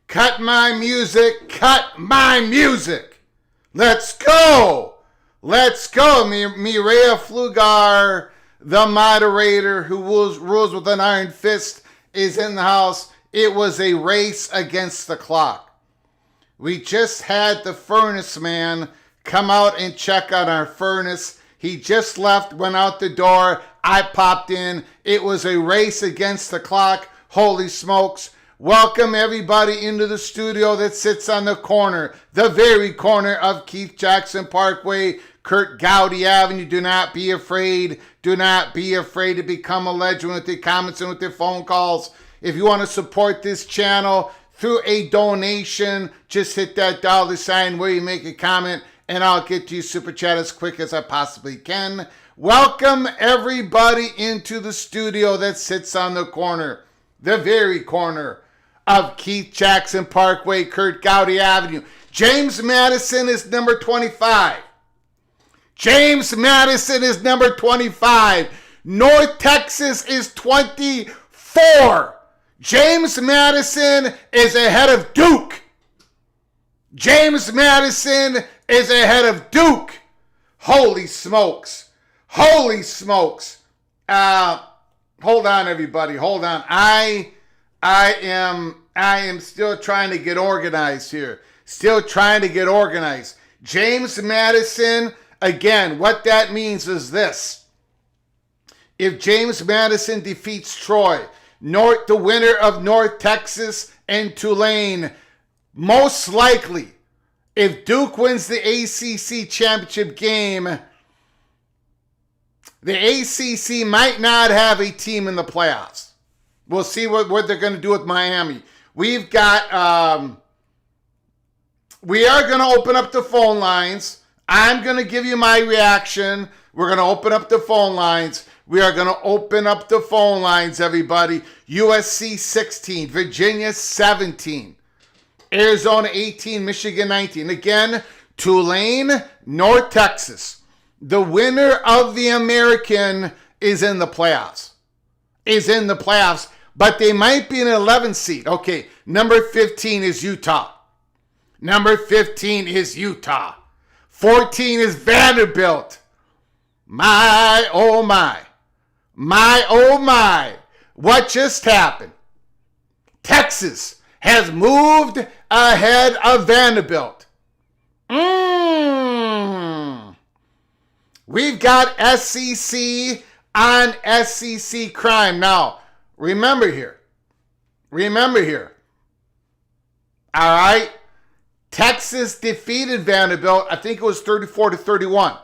Cut my music, cut my music. Let's go. Let's go. Mireya Flugar, the moderator who rules with an iron fist, is in the house. It was a race against the clock. We just had the furnace man come out and check on our furnace. He just left, went out the door. I popped in. It was a race against the clock. Holy smokes. Welcome everybody into the studio that sits on the corner, the very corner of Keith Jackson Parkway, Kurt Gowdy Avenue. Do not be afraid. Do not be afraid to become a legend with your comments and with your phone calls. If you want to support this channel through a donation, just hit that $ where you make a comment and I'll get to you super chat as quick as I possibly can. Welcome everybody into the studio that sits on the corner, the very corner of Keith Jackson Parkway, Kurt Gowdy Avenue. James Madison is number 25. James Madison is number 25. North Texas is 24. James Madison is ahead of Duke. James Madison is ahead of Duke. Holy smokes. Holy smokes. Hold on, everybody. Hold on. I am still trying to get organized here. Still trying to get organized. James Madison, again, what that means is this. If James Madison defeats Troy, the winner of North Texas and Tulane, most likely, if Duke wins the ACC championship game, the ACC might not have a team in the playoffs. We'll see what they're going to do with Miami. We've got, we are going to open up the phone lines. I'm going to give you my reaction. We're going to open up the phone lines. We are going to open up the phone lines, everybody. USC 16, Virginia 17, Arizona 18, Michigan 19. Again, Tulane, North Texas. The winner of the American is in the playoffs. But they might be an 11 seed. Okay, number 15 is Utah. Number 15 is Utah. 14 is Vanderbilt. My, oh my. My, oh my. What just happened? Texas has moved ahead of Vanderbilt. We've got SEC on SEC crime. Now, remember here. All right. Texas defeated Vanderbilt. I think it was 34-31.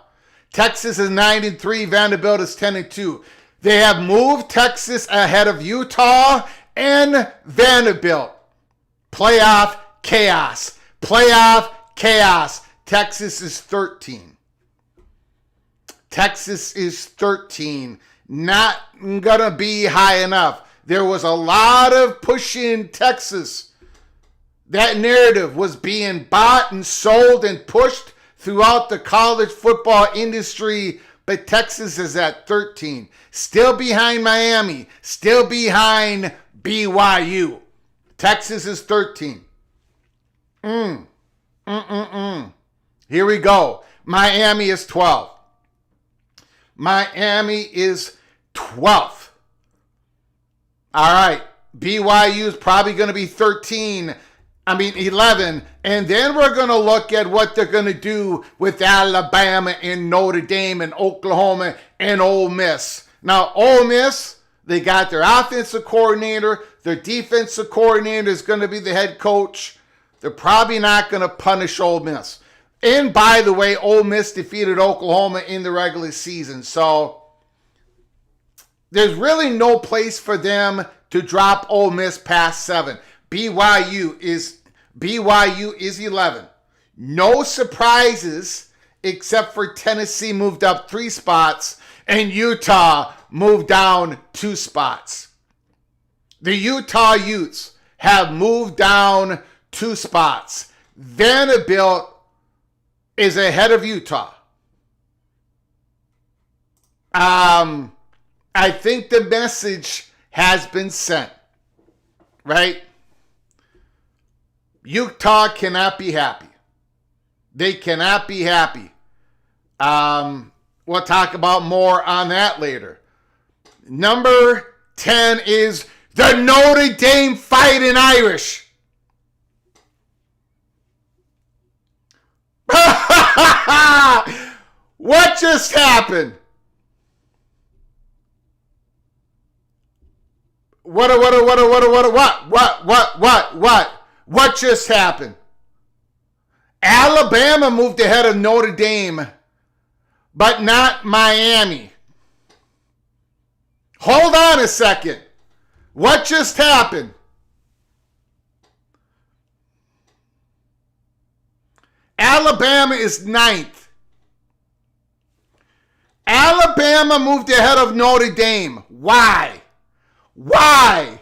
Texas is 9-3. Vanderbilt is 10-2. They have moved Texas ahead of Utah and Vanderbilt. Playoff chaos. Playoff chaos. Texas is 13. Texas is 13. Not gonna be high enough. There was a lot of pushing Texas. That narrative was being bought and sold and pushed throughout the college football industry, but Texas is at 13. Still behind Miami. Still behind BYU. Texas is 13. Here we go. Miami is 12. Miami is 12th. All right. BYU is probably going to be 11. And then we're going to look at what they're going to do with Alabama and Notre Dame and Oklahoma and Ole Miss. Now, Ole Miss, they got their offensive coordinator. Their defensive coordinator is going to be the head coach. They're probably not going to punish Ole Miss. And by the way, Ole Miss defeated Oklahoma in the regular season. So there's really no place for them to drop Ole Miss past 7. BYU is 11. No surprises except for Tennessee moved up 3 spots and Utah moved down 2 spots. The Utah Utes have moved down 2 spots. Vanderbilt is ahead of Utah. I think the message has been sent, right? Utah cannot be happy. They cannot be happy. We'll talk about more on that later. Number 10 is the Notre Dame Fighting Irish. What just happened? What just happened? Alabama moved ahead of Notre Dame, but not Miami. Hold on a second. What just happened? Alabama is 9th. Alabama moved ahead of Notre Dame. Why? Why?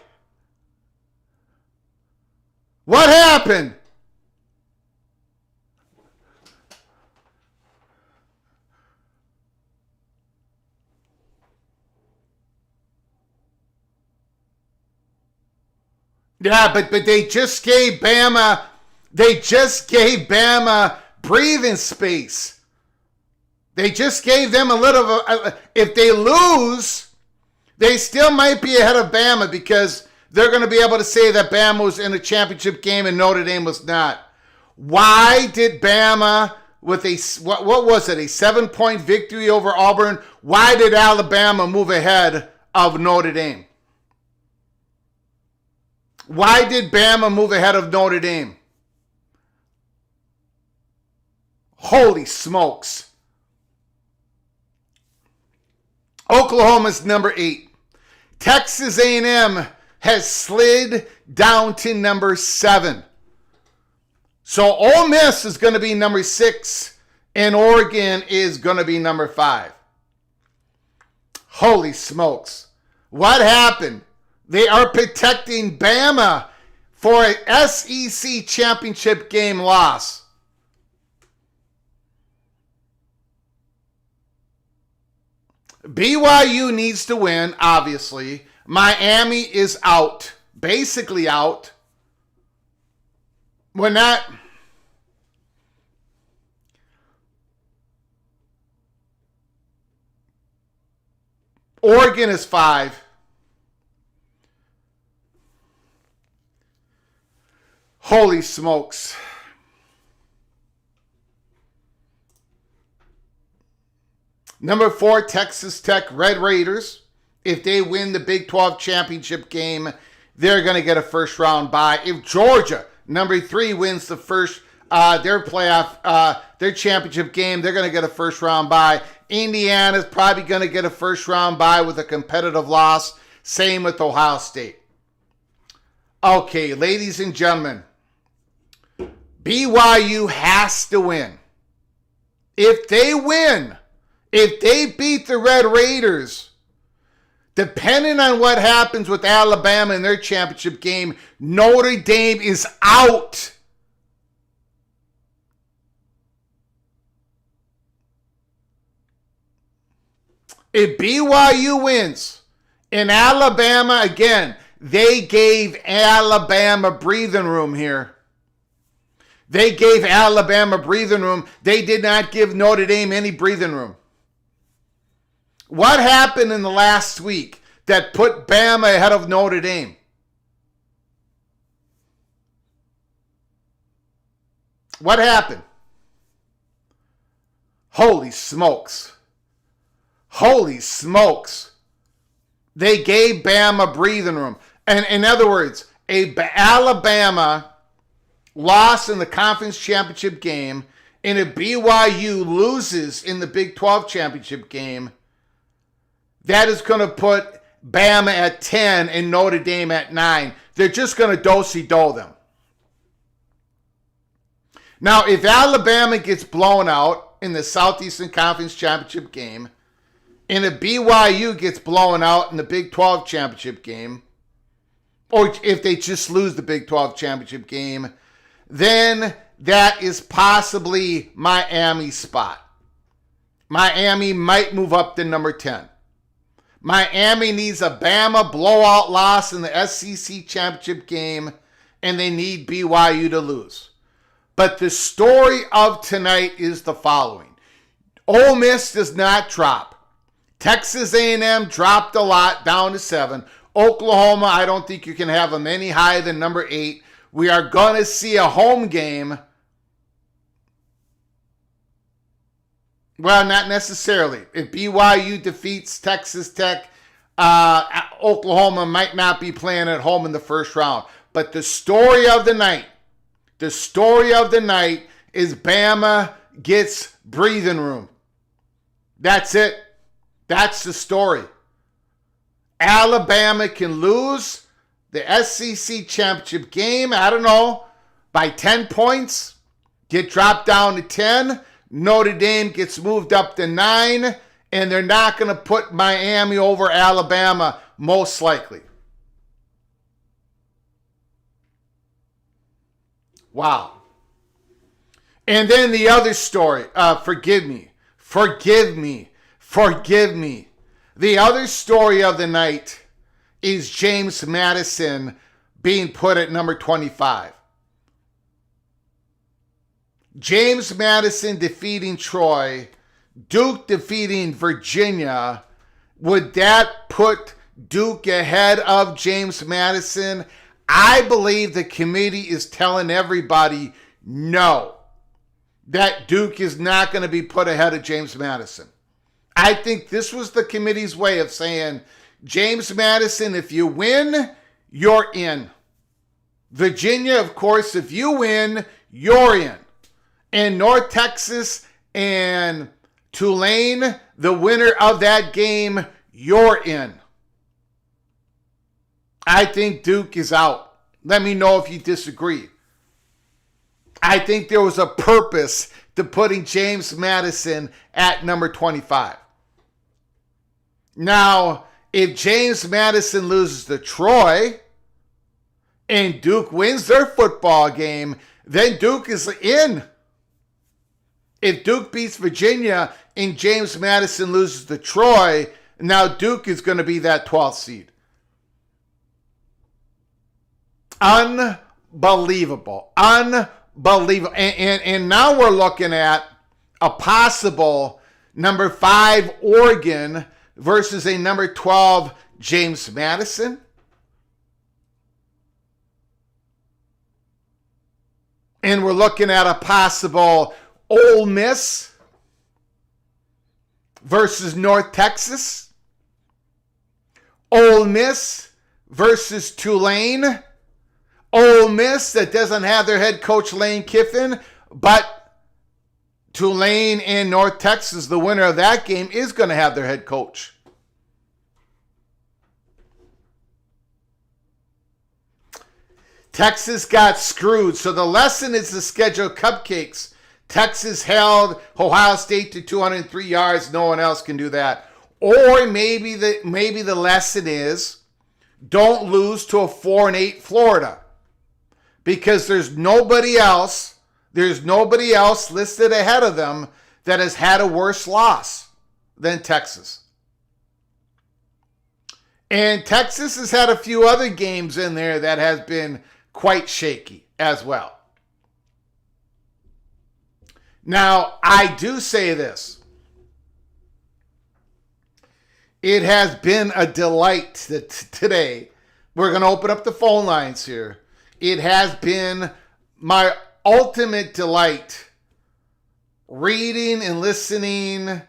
What happened? Yeah, but they just gave Bama breathing space. They just gave them a little if they lose, they still might be ahead of Bama because they're going to be able to say that Bama was in a championship game and Notre Dame was not. Why did Bama, with a 7-point victory over Auburn, why did Alabama move ahead of Notre Dame? Why did Bama move ahead of Notre Dame? Holy smokes. Oklahoma's number 8. Texas A&M has slid down to number 7. So Ole Miss is going to be number 6 and Oregon is going to be number 5. Holy smokes. What happened? They are protecting Bama for an SEC championship game loss. BYU needs to win, obviously. Miami is out. Basically out. We're not... Oregon is 5. Holy smokes. Number 4, Texas Tech Red Raiders. If they win the Big 12 championship game, they're going to get a first round bye. If Georgia, number 3, wins the first their championship game, they're going to get a first round bye. Indiana's probably going to get a first round bye with a competitive loss. Same with Ohio State. Okay, ladies and gentlemen, BYU has to win. If they win, if they beat the Red Raiders, depending on what happens with Alabama in their championship game, Notre Dame is out. If BYU wins in Alabama, again, they gave Alabama breathing room here. They gave Alabama breathing room. They did not give Notre Dame any breathing room. What happened in the last week that put Bama ahead of Notre Dame? What happened? Holy smokes. Holy smokes. They gave Bama breathing room. And in other words, Alabama lost in the conference championship game, and if BYU loses in the Big 12 championship game, that is going to put Bama at 10 and Notre Dame at 9. They're just going to do-si-do them. Now, if Alabama gets blown out in the Southeastern Conference championship game, and if BYU gets blown out in the Big 12 championship game, or if they just lose the Big 12 championship game, then that is possibly Miami's spot. Miami might move up to number 10. Miami needs a Bama blowout loss in the SEC championship game, and they need BYU to lose. But the story of tonight is the following. Ole Miss does not drop. Texas A&M dropped a lot, down to 7. Oklahoma, I don't think you can have them any higher than number 8. We are going to see a home game. Well, not necessarily. If BYU defeats Texas Tech, Oklahoma might not be playing at home in the first round. But the story of the night is Bama gets breathing room. That's it. That's the story. Alabama can lose the SEC championship game, I don't know, by 10 points, get dropped down to 10. Notre Dame gets moved up to 9, and they're not going to put Miami over Alabama, most likely. Wow. And then the other story, forgive me. The other story of the night is James Madison being put at number 25. James Madison defeating Troy, Duke defeating Virginia. Would that put Duke ahead of James Madison? I believe the committee is telling everybody no, that Duke is not going to be put ahead of James Madison. I think this was the committee's way of saying, James Madison, if you win, you're in. Virginia, of course, if you win, you're in. And North Texas and Tulane, the winner of that game, you're in. I think Duke is out. Let me know if you disagree. I think there was a purpose to putting James Madison at number 25. Now, if James Madison loses to Troy and Duke wins their football game, then Duke is in. If Duke beats Virginia and James Madison loses to Troy, now Duke is going to be that 12th seed. Unbelievable. And now we're looking at a possible number 5 Oregon versus a number 12 James Madison. And we're looking at a possible Ole Miss versus North Texas. Ole Miss versus Tulane. Ole Miss that doesn't have their head coach Lane Kiffin, but Tulane and North Texas, the winner of that game, is going to have their head coach. Texas got screwed. So the lesson is to schedule cupcakes. Texas held Ohio State to 203 yards. No one else can do that. Or maybe the lesson is don't lose to a 4-8 Florida, because there's nobody else listed ahead of them that has had a worse loss than Texas. And Texas has had a few other games in there that has been quite shaky as well. Now, I do say this. It has been a delight today. We're going to open up the phone lines here. It has been my ultimate delight reading and listening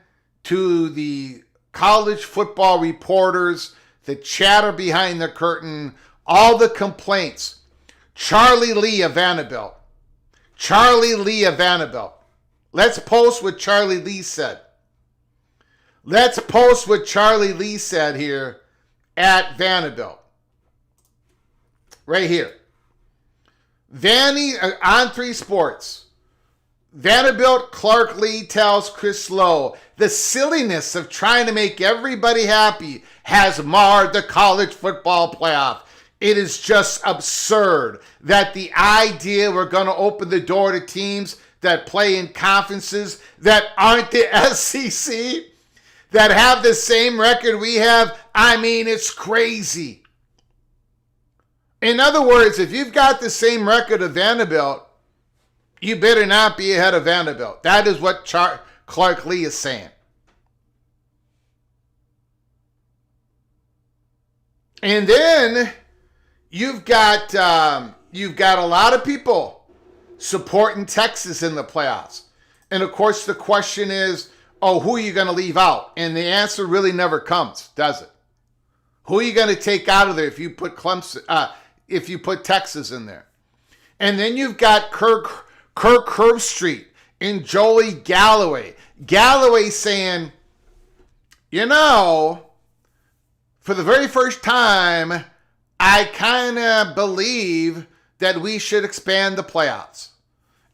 to the college football reporters, the chatter behind the curtain, all the complaints. Charlie Lee of Vanderbilt. Let's post what Charlie Lee said. Let's post what Charlie Lee said here at Vanderbilt. Right here. On 3 Sports. Vanderbilt Clark Lee tells Chris Lowe, the silliness of trying to make everybody happy has marred the college football playoff. It is just absurd that the idea we're going to open the door to teams that play in conferences that aren't the SEC, that have the same record we have. I mean, it's crazy. In other words, if you've got the same record of Vanderbilt, you better not be ahead of Vanderbilt. That is what Clark Lee is saying. And then you've got a lot of people supporting Texas in the playoffs. And of course, the question is, who are you going to leave out? And the answer really never comes, does it? Who are you going to take out of there if you put if you put Texas in there? And then you've got Kirk Herbstreit and Joey Galloway. Galloway saying, for the very first time, I kind of believe that we should expand the playoffs.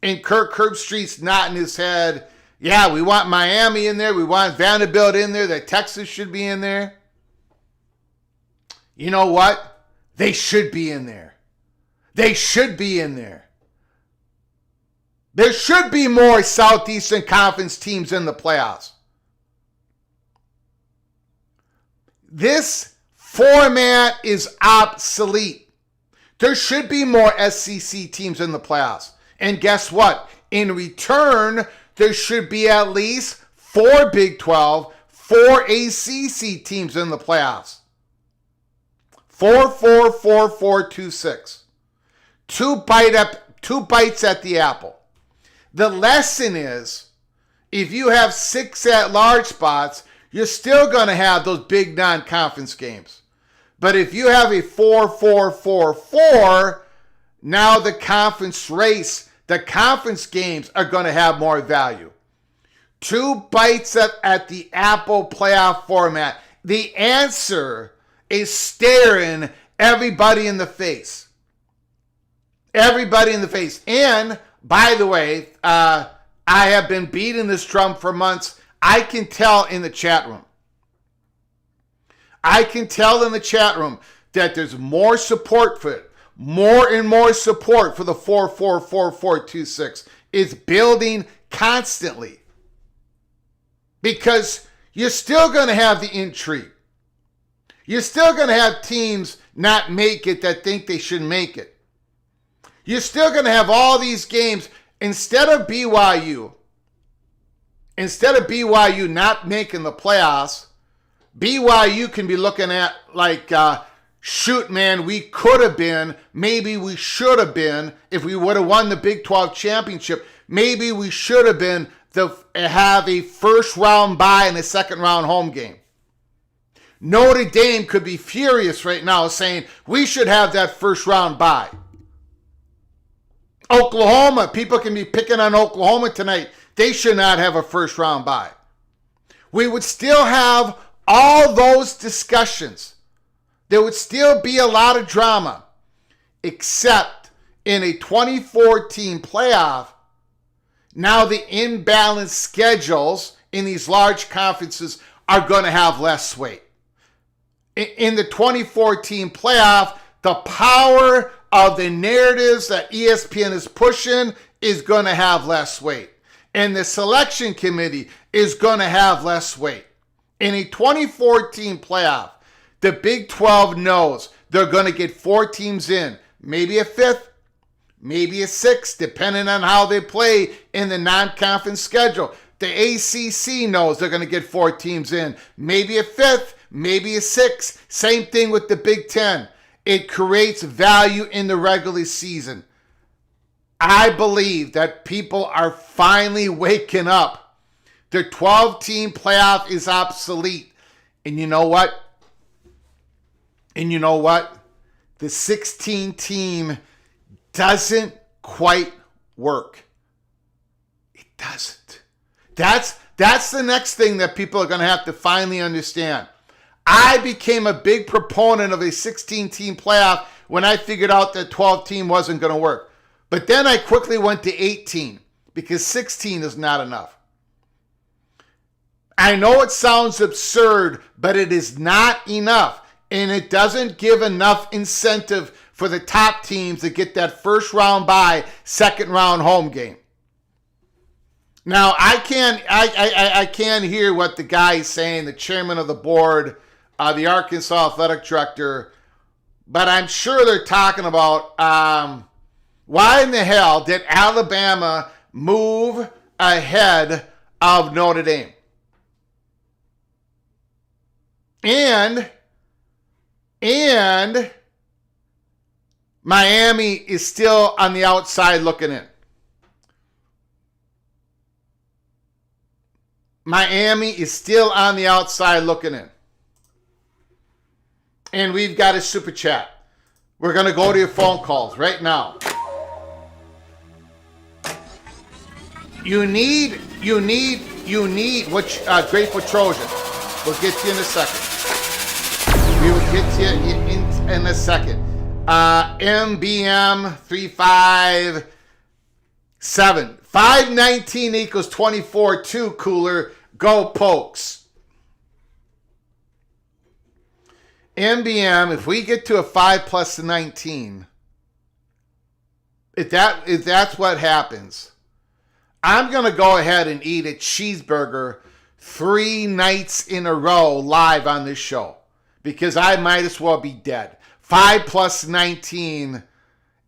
And Kirk Herbstreit's nodding his head. Yeah, we want Miami in there. We want Vanderbilt in there. That Texas should be in there. You know what? They should be in there. They should be in there. There should be more Southeastern Conference teams in the playoffs. This format is obsolete. There should be more SEC teams in the playoffs. And guess what? In return, there should be at least 4 Big 12, 4 ACC teams in the playoffs. 4, 4, 4, 4, 2, 6. 2 bites at the apple. The lesson is, if you have 6 at-large spots, you're still going to have those big non-conference games. But if you have a 4, 4, 4, 4, now the conference race, the conference games are going to have more value. 2 bites at the apple playoff format. The answer is staring everybody in the face. Everybody in the face. And, by the way, I have been beating this drum for months. I can tell in the chat room. That there's more support for it. More and more support for the 4-4-4-4-2-6. It's building constantly. Because you're still going to have the intrigue. You're still going to have teams not make it that think they should make it. You're still going to have all these games. Instead of BYU not making the playoffs, BYU can be looking at like, shoot, man, we could have been, maybe we should have been, if we would have won the Big 12 championship, maybe we should have been have a first round bye and a second round home game. Notre Dame could be furious right now saying we should have that first round bye. Oklahoma, people can be picking on Oklahoma tonight they should not have a first round bye. We would still have all those discussions. There would still be a lot of drama, except in a 2014 playoff. Now the imbalanced schedules in these large conferences are going to have less weight. In the 2014 playoff, the power of the narratives that ESPN is pushing is going to have less weight. And the selection committee is going to have less weight. In a 2014 playoff, the Big 12 knows they're going to get 4 teams in, maybe a 5th, maybe a 6th, depending on how they play in the non-conference schedule. The ACC knows they're going to get 4 teams in, maybe a 5th, maybe a 6th. Same thing with the Big 10. It creates value in the regular season. I believe that people are finally waking up. The 12-team playoff is obsolete. And you know what? The 16-team doesn't quite work. It doesn't. That's the next thing that people are going to have to finally understand. I became a big proponent of a 16-team playoff when I figured out that 12-team wasn't going to work. But then I quickly went to 18 because 16 is not enough. I know it sounds absurd, but it is not enough. And it doesn't give enough incentive for the top teams to get that first round bye, second round home game. Now, I can't hear what the guy is saying, the chairman of the board, the Arkansas athletic director, but I'm sure they're talking about why in the hell did Alabama move ahead of Notre Dame? And Miami is still on the outside looking in. Miami is still on the outside looking in. And we've got a super chat. We're going to go to your phone calls right now. You need what Grateful Trojan. We'll get to you in a second. We will get to you in a second. MBM 357. 519 equals 24. 2 cooler. Go Pokes. MBM, if we get to a 5 plus 19, if that's what happens, I'm going to go ahead and eat a cheeseburger 3 nights in a row live on this show because I might as well be dead. 5 plus 19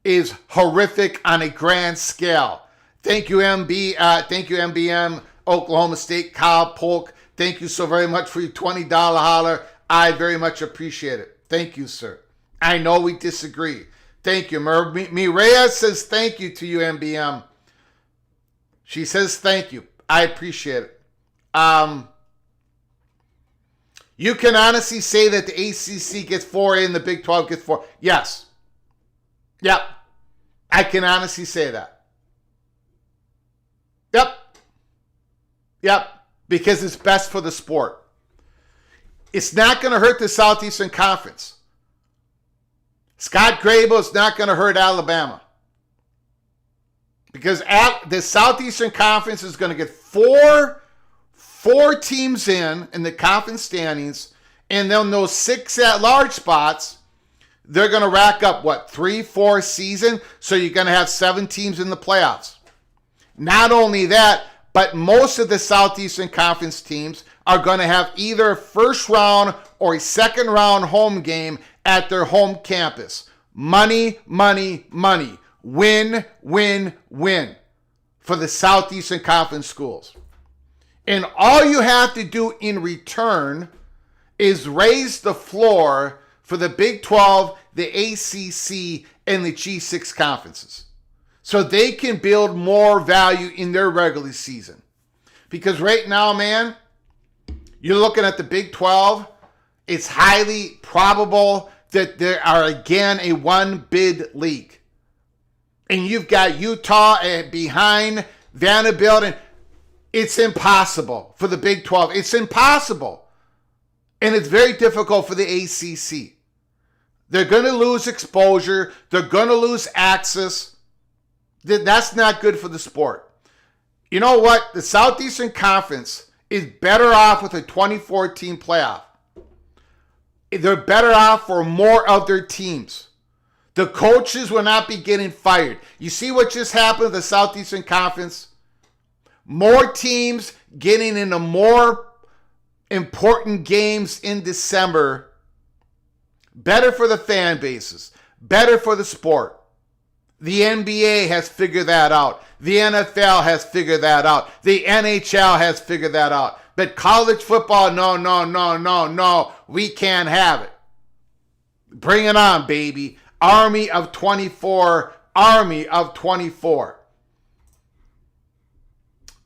is horrific on a grand scale. Thank you, MBM, Oklahoma State, Kyle Polk. Thank you so very much for your $20 holler. I very much appreciate it. Thank you, sir. I know we disagree. Thank you. Mireya says thank you to you, MBM. She says thank you. I appreciate it. You can honestly say that the ACC gets 4 and the Big 12 gets 4. Yes. Yep. I can honestly say that. Yep. Because it's best for the sport. It's not going to hurt the Southeastern Conference. Scott Grable is not going to hurt Alabama. Because the Southeastern Conference is going to get four teams in the conference standings, and then those 6 at-large spots, they're going to rack up, 3-4 season? So you're going to have 7 teams in the playoffs. Not only that, but most of the Southeastern Conference teams are going to have either a first round or a second round home game at their home campus. Money, money, money. Win, win, win for the Southeastern Conference schools. And all you have to do in return is raise the floor for the Big 12, the ACC, and the G6 conferences, so they can build more value in their regular season. Because right now, man, you're looking at the Big 12, it's highly probable that there are again a 1-bid league. And you've got Utah behind Vanderbilt. And It's impossible for the Big 12. It's impossible. And it's very difficult for the ACC. They're going to lose exposure. They're going to lose access. That's not good for the sport. You know what? The Southeastern Conference is better off with a 2014 playoff. They're better off for more of their teams. The coaches will not be getting fired. You see what just happened with the Southeastern Conference? More teams getting into more important games in December. Better for the fan bases. Better for the sport. The NBA has figured that out. The NFL has figured that out. The NHL has figured that out. But college football, no. We can't have it. Bring it on, baby. Army of 24. Army of 24.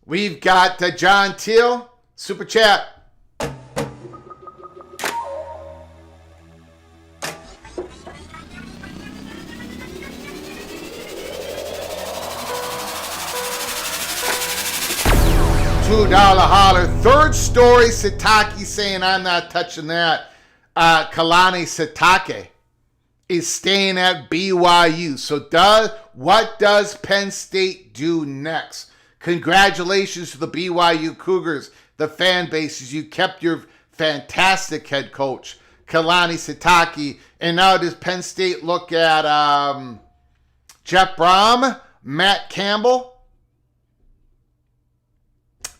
We've got John Teal, Super Chat. $2 holler. Third story, Satake saying I'm not touching that. Kalani Satake is staying at BYU. So what does Penn State do next? Congratulations to the BYU Cougars, the fan bases. You kept your fantastic head coach, Kalani Satake. And now does Penn State look at Jeff Brom, Matt Campbell?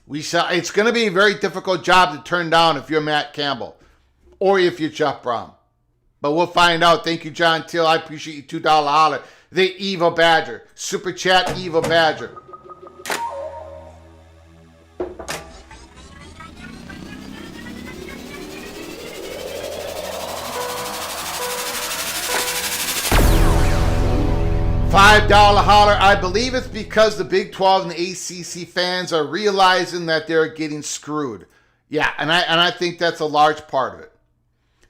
It's going to be a very difficult job to turn down if you're Matt Campbell or if you're Jeff Brom. But we'll find out. Thank you, John Till. I appreciate you. $2 holler. The Evil Badger. Super Chat Evil Badger. $5 holler. I believe it's because the Big 12 and the ACC fans are realizing that they're getting screwed. Yeah, and I think that's a large part of it.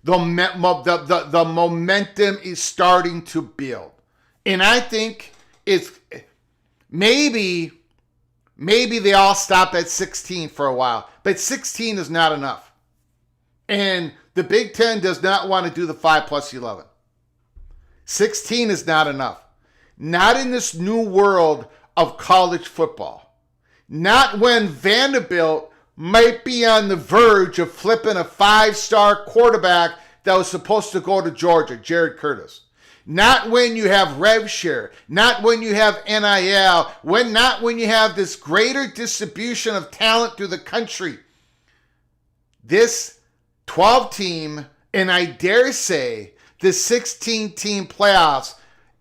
The momentum is starting to build. And I think it's maybe they all stop at 16 for a while. But 16 is not enough. And the Big 10 does not want to do the 5+11. 16 is not enough. Not in this new world of college football. Not when Vanderbilt might be on the verge of flipping a 5-star quarterback that was supposed to go to Georgia, Jared Curtis. Not when you have rev share. Not when you have NIL. Not when you have this greater distribution of talent through the country. This 12-team, and I dare say the 16-team playoffs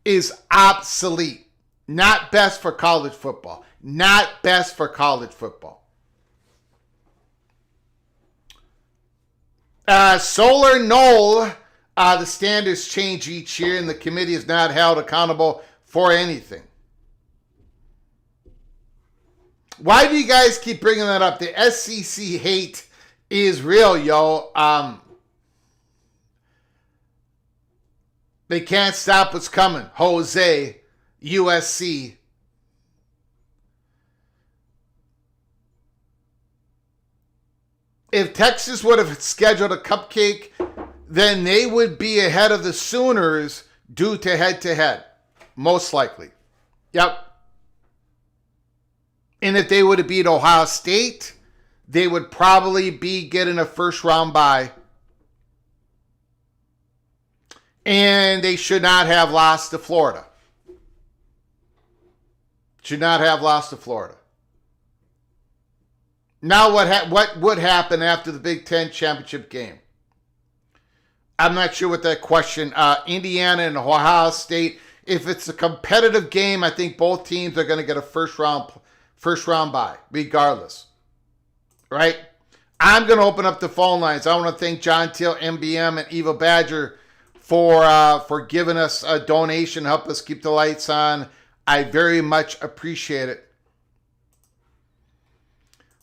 is obsolete. Not best for college football. Not best for college football. Solar Knoll, the standards change each year and the committee is not held accountable for anything. Why do you guys keep bringing that up? The SEC hate is real, yo. They can't stop what's coming. Jose, USC. If Texas would have scheduled a cupcake, then they would be ahead of the Sooners due to head-to-head. Most likely. Yep. And if they would have beat Ohio State, they would probably be getting a first-round bye. And they should not have lost to Florida. Should not have lost to Florida. Now what would happen after the Big Ten championship game? I'm not sure what that question. Indiana and Ohio State. If it's a competitive game, I think both teams are going to get a first round bye, regardless. Right? I'm going to open up the phone lines. I want to thank John Teal, MBM, and Eva Badger for giving us a donation, help us keep the lights on. I very much appreciate it.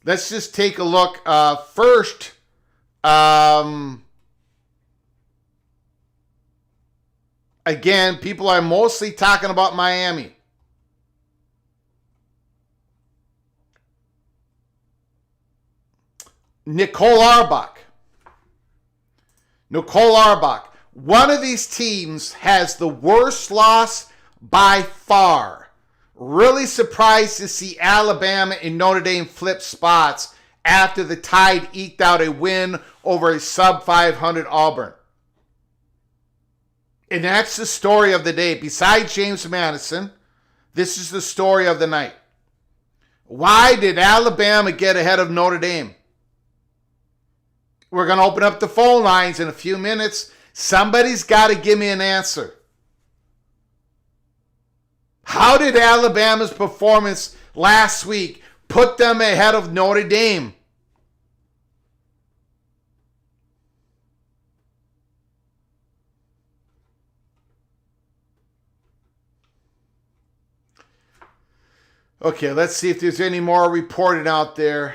Let's just take a look. First, again, people are mostly talking about Miami. Nicole Auerbach. Nicole Auerbach. One of these teams has the worst loss by far. Really surprised to see Alabama and Notre Dame flip spots after the Tide eked out a win over a sub-500 Auburn. And that's the story of the day. Besides James Madison, this is the story of the night. Why did Alabama get ahead of Notre Dame? We're going to open up the phone lines in a few minutes. Somebody's got to give me an answer. How did Alabama's performance last week put them ahead of Notre Dame? Okay, let's see if there's any more reported out there.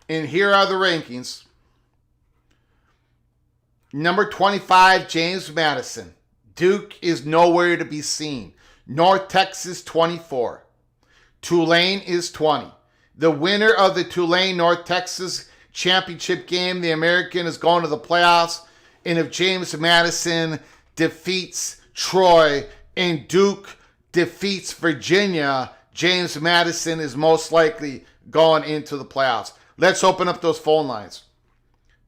And here are the rankings. Number 25, James Madison. Duke is nowhere to be seen. North Texas, 24. Tulane is 20. The winner of the Tulane-North Texas championship game, the American, is going to the playoffs. And if James Madison defeats Troy and Duke defeats Virginia, James Madison is most likely going into the playoffs. Let's open up those phone lines.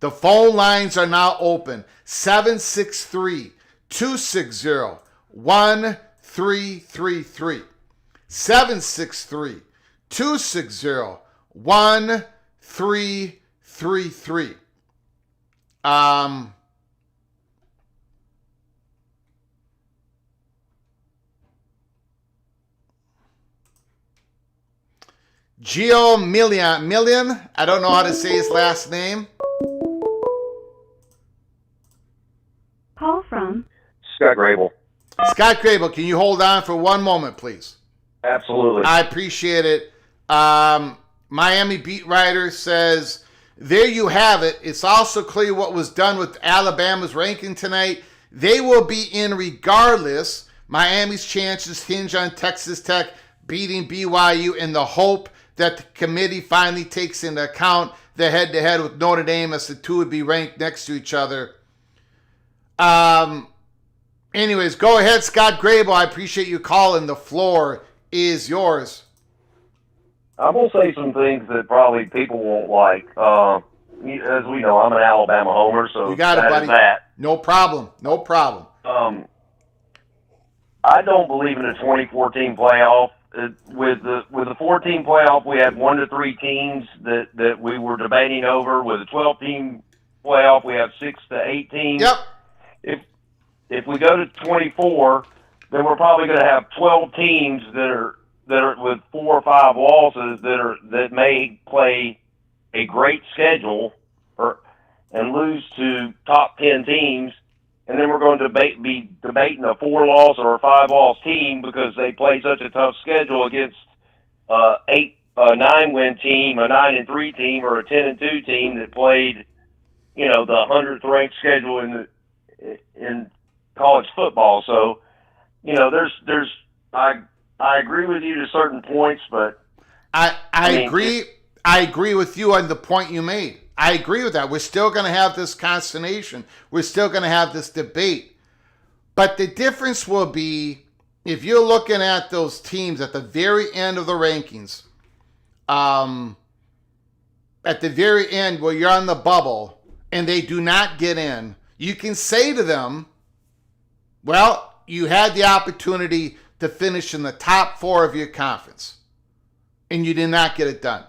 The phone lines are now open. 763-260-1333. 763-260-1333. Gio Million, I don't know how to say his last name. Call from Scott Grable. Scott Grable, can you hold on for one moment, please? Absolutely. I appreciate it. Miami beat writer says, there you have it. It's also clear what was done with Alabama's ranking tonight. They will be in regardless. Miami's chances hinge on Texas Tech beating BYU in the hope that the committee finally takes into account the head-to-head with Notre Dame, as the two would be ranked next to each other. Anyways, go ahead, Scott Grable. I appreciate you calling. The floor is yours. I'm going to say some things that probably people won't like. As we know, I'm an Alabama homer, so you got it, buddy. That. No problem. No problem. I don't believe in a 2014 playoff. With the 14 playoff, we had 1 to 3 teams that we were debating over. With a 12-team playoff, we have 6 to 8 teams. Yep. If we go to 24, then we're probably going to have 12 teams that are with 4 or 5 losses that may play a great schedule and lose to top 10 tems. And then we're going to be debating a 4-loss or a 5-loss team because they play such a tough schedule against a 9-win team, a 9-3 team, or a 10-2 team that played, the 100th ranked schedule in college football. So, I agree with you to certain points, but I agree. I agree with you on the point you made. I agree with that. We're still going to have this consternation. We're still going to have this debate. But the difference will be if you're looking at those teams at the very end of the rankings, at the very end where you're on the bubble and they do not get in, you can say to them, well, you had the opportunity to finish in the top 4 of your conference and you did not get it done.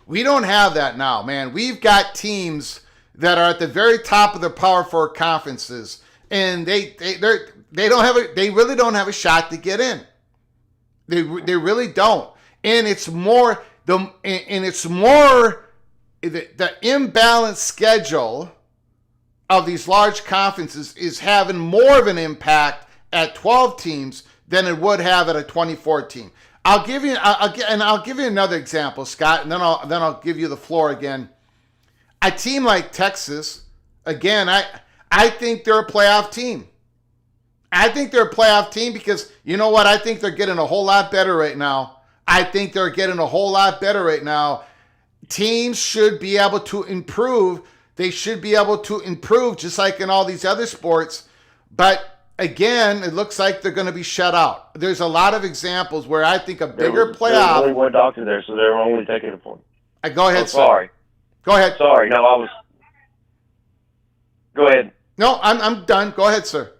We don't have that now, man. We've got teams that are at the very top of their Power 4 conferences, and they really don't have a shot to get in. They really don't, and it's more the imbalanced schedule of these large conferences is having more of an impact at 12 teams than it would have at a 2014. I'll give you another example, Scott, and then I'll give you the floor again. A team like Texas, again, I think they're a playoff team. I think they're a playoff team because you know what? I think they're getting a whole lot better right now. Teams should be able to improve. They should be able to improve just like in all these other sports. But again, it looks like they're going to be shut out. There's a lot of examples where I think a bigger playoff. There was only one doctor there, so they were only taking a point. Go ahead, sir. Sorry. Go ahead. Sorry. No, I was. Go ahead. No, I'm done. Go ahead, sir.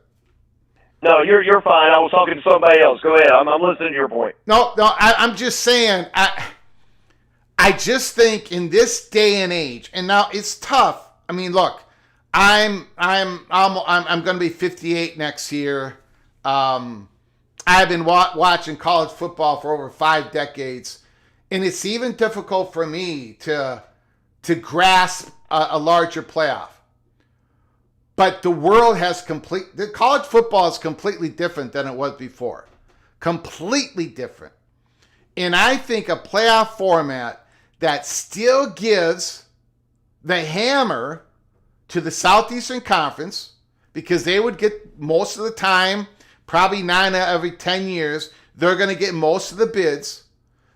No, you're fine. I was talking to somebody else. Go ahead. I'm listening to your point. No, I'm just saying. I just think in this day and age, and now it's tough. I mean, look, I'm going to be 58 next year. I've been watching college football for over 5 decades, and it's even difficult for me to grasp a larger playoff. But the world has the college football is completely different than it was before. Completely different. And I think a playoff format that still gives the hammer to the Southeastern Conference, because they would get most of the time, probably 9 out of every 10 years, they're going to get most of the bids.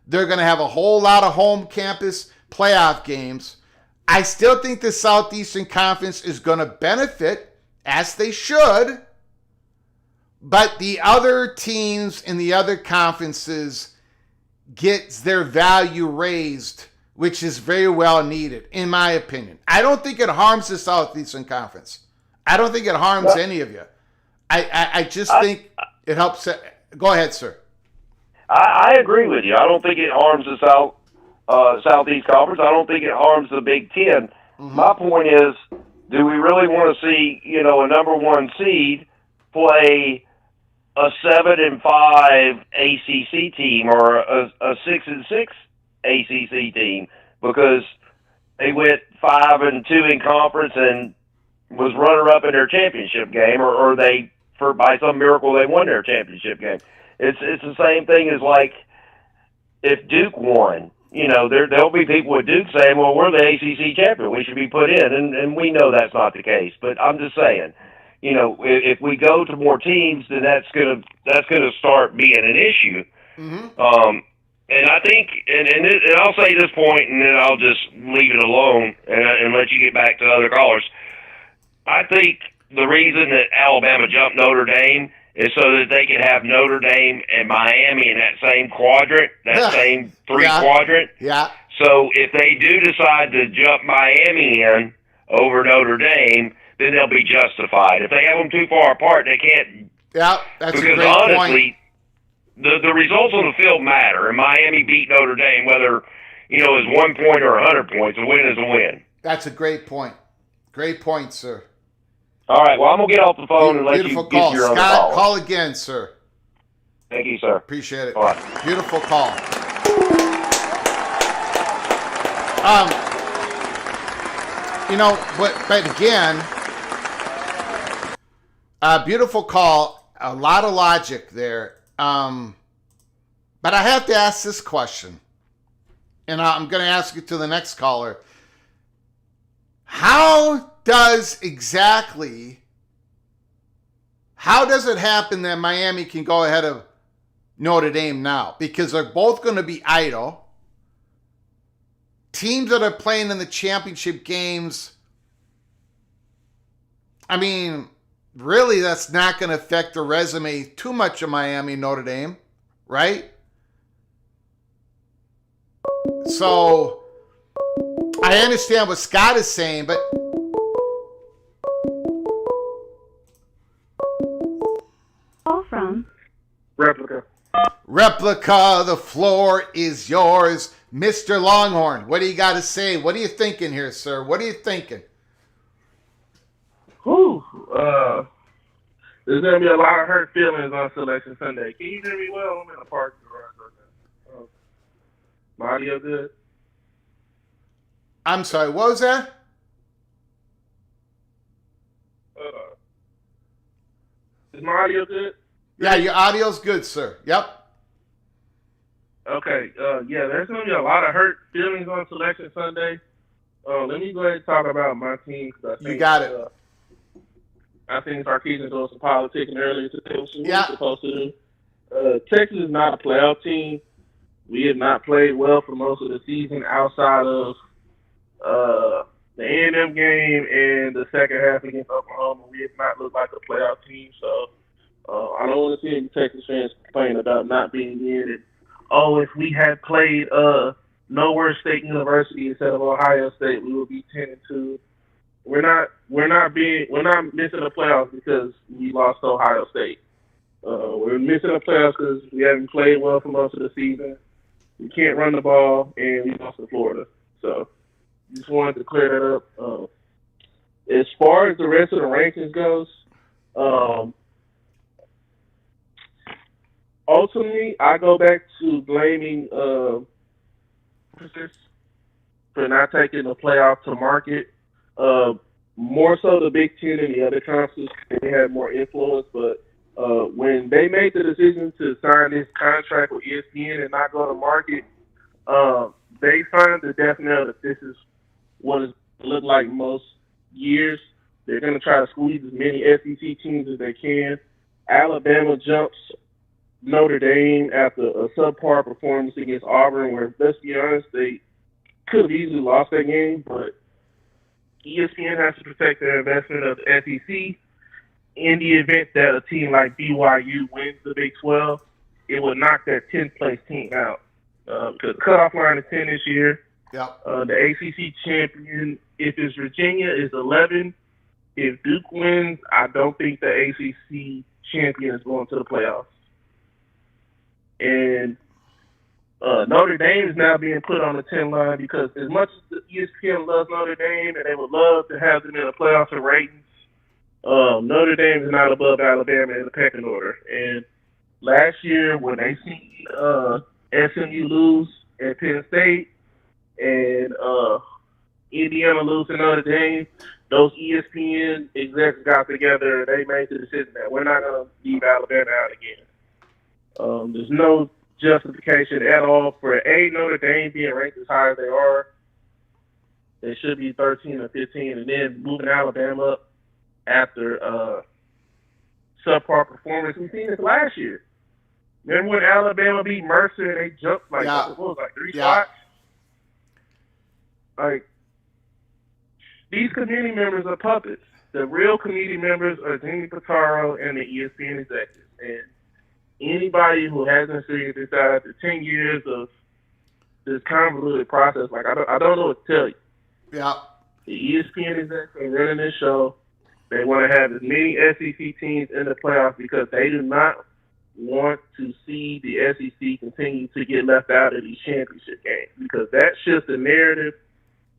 They're going to have a whole lot of home campus playoff games. I still think the Southeastern Conference is going to benefit, as they should, but the other teams in the other conferences gets their value raised, which is very well needed, in my opinion. I don't think it harms the Southeastern Conference. I don't think it harms any of you. I just think it helps. Go ahead, sir. I agree with you. I don't think it harms the Southeast Conference. I don't think it harms the Big Ten. Mm-hmm. My point is, do we really want to see, a number 1 seed play a 7-5 ACC team or a 6-6 ACC team because they went 5-2 in conference and was runner-up in their championship game, or they, by some miracle, they won their championship game? It's the same thing as like if Duke won. There'll be people with Duke saying, well, we're the ACC champion. We should be put in. And we know that's not the case. But I'm just saying, if we go to more teams, then that's gonna start being an issue. Mm-hmm. And I think, and I'll say this point, and then I'll just leave it alone and let you get back to other callers. I think the reason that Alabama jumped Notre Dame is so that they could have Notre Dame and Miami in that same quadrant, same 3 quadrant. Yeah. So if they do decide to jump Miami in over Notre Dame, then they'll be justified. If they have them too far apart, they can't. Yeah, that's a great point. Because honestly, the results on the field matter, and Miami beat Notre Dame, whether it's 1 point or 100 points. A win is a win. That's a great point. Great point, sir. All right, well, I'm going to get off the phone and let you get your other Scott, call again, sir. Thank you, sir. Appreciate it. All right. Beautiful call. But again, beautiful call, a lot of logic there. But I have to ask this question, and I'm going to ask it to the next caller. How does it happen that Miami can go ahead of Notre Dame now? Because they're both going to be idle. Teams that are playing in the championship games, I mean, really that's not going to affect the resume too much of Miami and Notre Dame, right? So I understand what Scott is saying, but From Replica, the floor is yours. Mr. Longhorn, what do you got to say? What are you thinking here, sir? What are you thinking? There's going to be a lot of hurt feelings on Selection Sunday. Can you hear me well? I'm in a parking garage right now. My audio good? I'm sorry, what was that? Is my audio good? Yeah, your audio's good, sir. Yep. Okay. Yeah, there's going to be a lot of hurt feelings on Selection Sunday. Let me go ahead and talk about my team because I think You got it. I think Sarkisian doing some politicking earlier today, which Yeah. we're supposed to do. Texas is not a playoff team. We have not played well for most of the season outside of the A&M game and the second half against Oklahoma. We have not looked like a playoff team, so I don't want to see any Texas fans complain about not being in it. Oh, if we had played Nowhere State University instead of Ohio State, we would be 10-2. We're not missing the playoffs because we lost to Ohio State. We're missing the playoffs because we haven't played well for most of the season. We can't run the ball, and we lost to Florida. So, just wanted to clear that up. As far as the rest of the rankings goes, ultimately, I go back to blaming for not taking the playoff to market. More so the Big Ten and the other conferences, they had more influence. But when they made the decision to sign this contract with ESPN and not go to market, they signed the death knell that this is what it looked like most years. They're going to try to squeeze as many SEC teams as they can. Alabama jumps Notre Dame after a subpar performance against Auburn, where, let's be honest, they could have easily lost that game, but ESPN has to protect their investment of the SEC. In the event that a team like BYU wins the Big 12, it would knock that 10th place team out. Because the cutoff line is 10 this year. Yep. The ACC champion, if it's Virginia, is 11. If Duke wins, I don't think the ACC champion is going to the playoffs. And Notre Dame is now being put on the 10 line because as much as the ESPN loves Notre Dame and they would love to have them in the playoffs and ratings, Notre Dame is not above Alabama in the pecking order. And last year when they seen SMU lose at Penn State and Indiana lose to Notre Dame, those ESPN execs got together and they made the decision that we're not going to leave Alabama out again. There's no justification at all for Notre Dame being ranked as high as they are. They should be 13 or 15, and then moving Alabama up after subpar performance. We've seen this last year. Remember when Alabama beat Mercer and they jumped like three spots? Like, these community members are puppets. The real community members are Jimmy Pitaro and the ESPN executives. And anybody who hasn't figured this out after 10 years of this convoluted process, like, I don't know what to tell you. Yeah. The ESPN execs are running this show. They want to have as many SEC teams in the playoffs because they do not want to see the SEC continue to get left out of these championship games because that shifts the narrative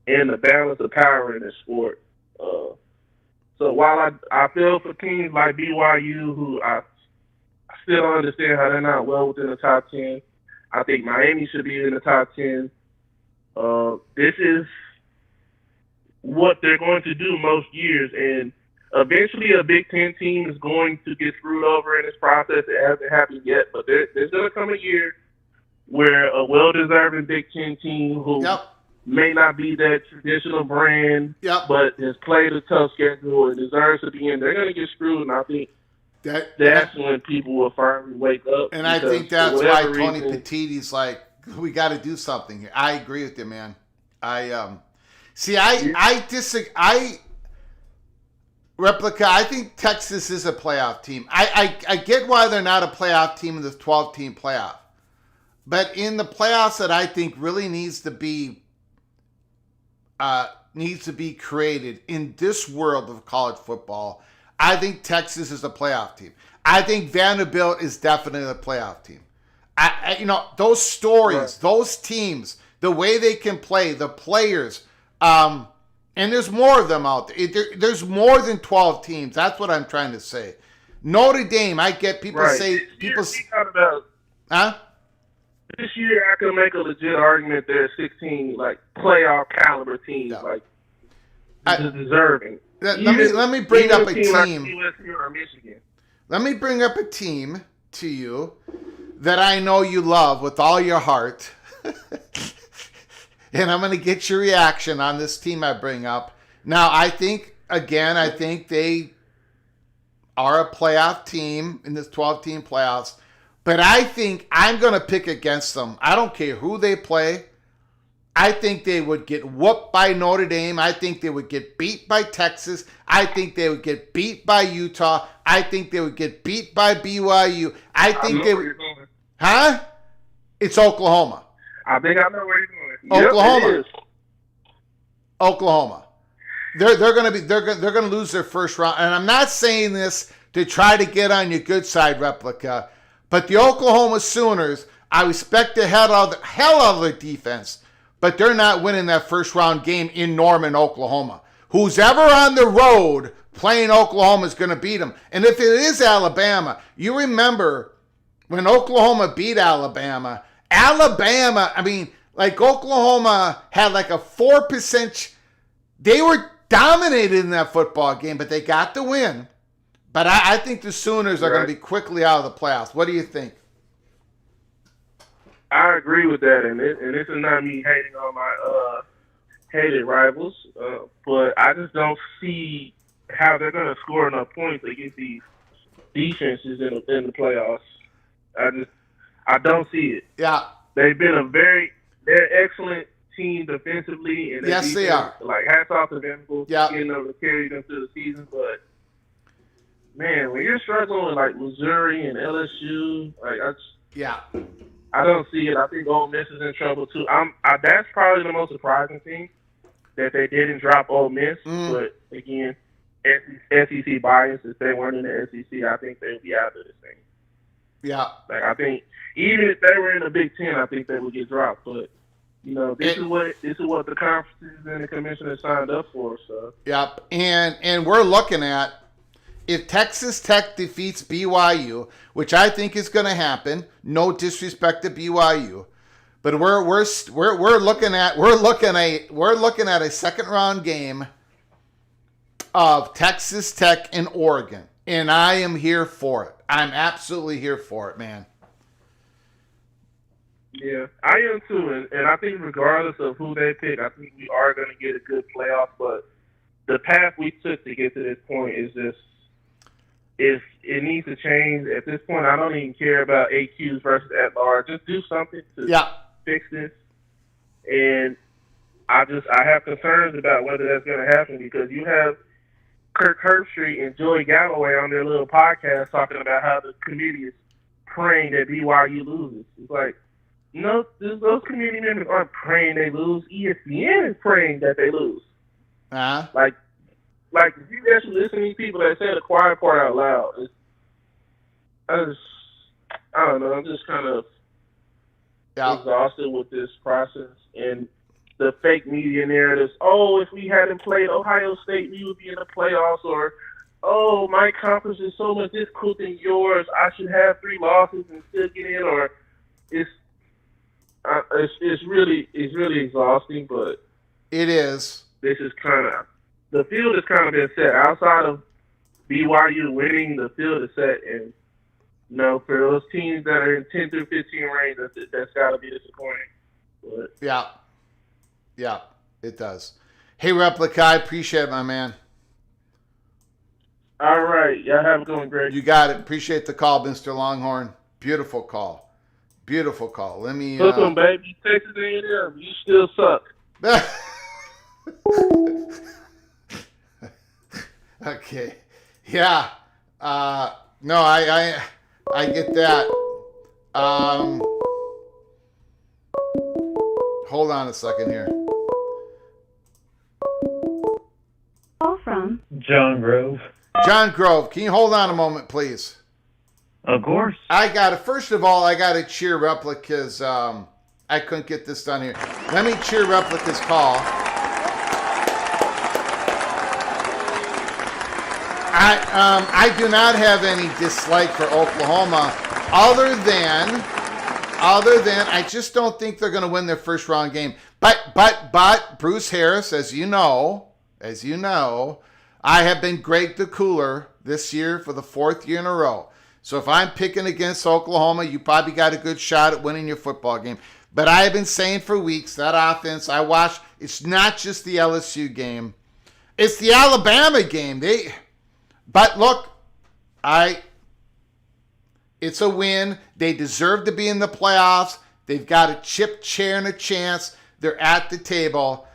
and the balance of power in the sport. So while I feel for teams like BYU, who I still don't understand how they're not well within the top 10, I think Miami should be in the top 10. This is what they're going to do most years, and eventually a Big Ten team is going to get screwed over in this process. It hasn't happened yet, but there's going to come a year where a well-deserving Big Ten team who may not be that traditional brand, but has played a tough schedule and deserves to be in, they're going to get screwed, and I think that's when people will finally wake up. And I think that's why Tony Petitti's like, we got to do something here. I agree with you, man. I disagree. I think Texas is a playoff team. I get why they're not a playoff team in this 12-team playoff. But in the playoffs that I think really needs to be created in this world of college football, I think Texas is a playoff team. I think Vanderbilt is definitely a playoff team. Those stories, those teams, the way they can play, the players, and there's more of them out there. There's more than 12 teams. That's what I'm trying to say. Notre Dame, I get people say This year, I can make a legit argument there's 16 like playoff caliber teams, deserving. Let me bring up a team. Like USC or Michigan. Let me bring up a team to you that I know you love with all your heart. And I'm going to get your reaction on this team I bring up. Now, I think they are a playoff team in this 12-team playoffs. But I think I'm going to pick against them. I don't care who they play. I think they would get whooped by Notre Dame. I think they would get beat by Texas. I think they would get beat by Utah. I think they would get beat by BYU. I think they would. Huh? It's Oklahoma. I think I know where you're going. Oklahoma. Yep, it is. Oklahoma. They're going to lose their first round. And I'm not saying this to try to get on your good side, Replica. But the Oklahoma Sooners, I respect the hell out of their defense, but they're not winning that first round game in Norman, Oklahoma. Who's ever on the road playing Oklahoma is going to beat them. And if it is Alabama, you remember when Oklahoma beat Alabama, Oklahoma had like a 4%. They were dominated in that football game, but they got the win. But I think the Sooners are going to be quickly out of the playoffs. What do you think? I agree with that, and this is not me hating on my hated rivals, but I just don't see how they're going to score enough points against these defenses in the playoffs. I don't see it. Yeah, they've been they're excellent team defensively, and yes, they are. Like hats off to them for getting able to carry them through the season, but. Man, when you're struggling with like Missouri and LSU, I don't see it. I think Ole Miss is in trouble too. That's probably the most surprising thing that they didn't drop Ole Miss. But again, SEC bias. If they weren't in the SEC, I think they'd be out of this thing. Yeah, like I think even if they were in the Big Ten, I think they would get dropped. But this is what the conferences and the commission have signed up for. So yep, and we're looking at. If Texas Tech defeats BYU, which I think is going to happen, no disrespect to BYU, but we're looking at a second round game of Texas Tech and Oregon, and I am here for it. I'm absolutely here for it, man. Yeah, I am too, and I think regardless of who they pick, I think we are going to get a good playoff. But the path we took to get to this point is just. If it needs to change at this point, I don't even care about AQs versus at large. Just do something to fix this. And I have concerns about whether that's going to happen because you have Kirk Herbstreit and Joey Galloway on their little podcast talking about how the committee is praying that BYU loses. It's like, no, those community members aren't praying they lose. ESPN is praying that they lose. Like, if you actually listen to these people that say the quiet part out loud, I don't know, I'm just kind of exhausted with this process and the fake media narratives. Oh, if we hadn't played Ohio State, we would be in the playoffs, or, oh, my conference is so much difficult than yours, I should have 3 losses and still get in, or it's really exhausting, but it is. This is kind of. The field has kind of been set. Outside of BYU winning, the field is set. And, for those teams that are in 10 through 15 range, that's got to be disappointing. But. Yeah, it does. Hey, Replica, I appreciate it, my man. All right. Y'all have a good one, Greg. You got it. Appreciate the call, Mr. Longhorn. Beautiful call. Let me... Look on, baby. Texas A&M, you still suck. Okay. Yeah. No, I get that. Hold on a second here. Call from John Grove. John Grove, can you hold on a moment, please? Of course. First of all, I got to cheer Replica's, I couldn't get this done here. Let me cheer Replica's call. I do not have any dislike for Oklahoma other than I just don't think they're going to win their first round game. But Bruce Harris, as you know, I have been Greg the Cooler this year for the 4th year in a row. So if I'm picking against Oklahoma, you probably got a good shot at winning your football game. But I have been saying for weeks, that offense, I watched, it's not just the LSU game. It's the Alabama game. But look, it's a win. They deserve to be in the playoffs. They've got a chip, chair, and a chance. They're at the table.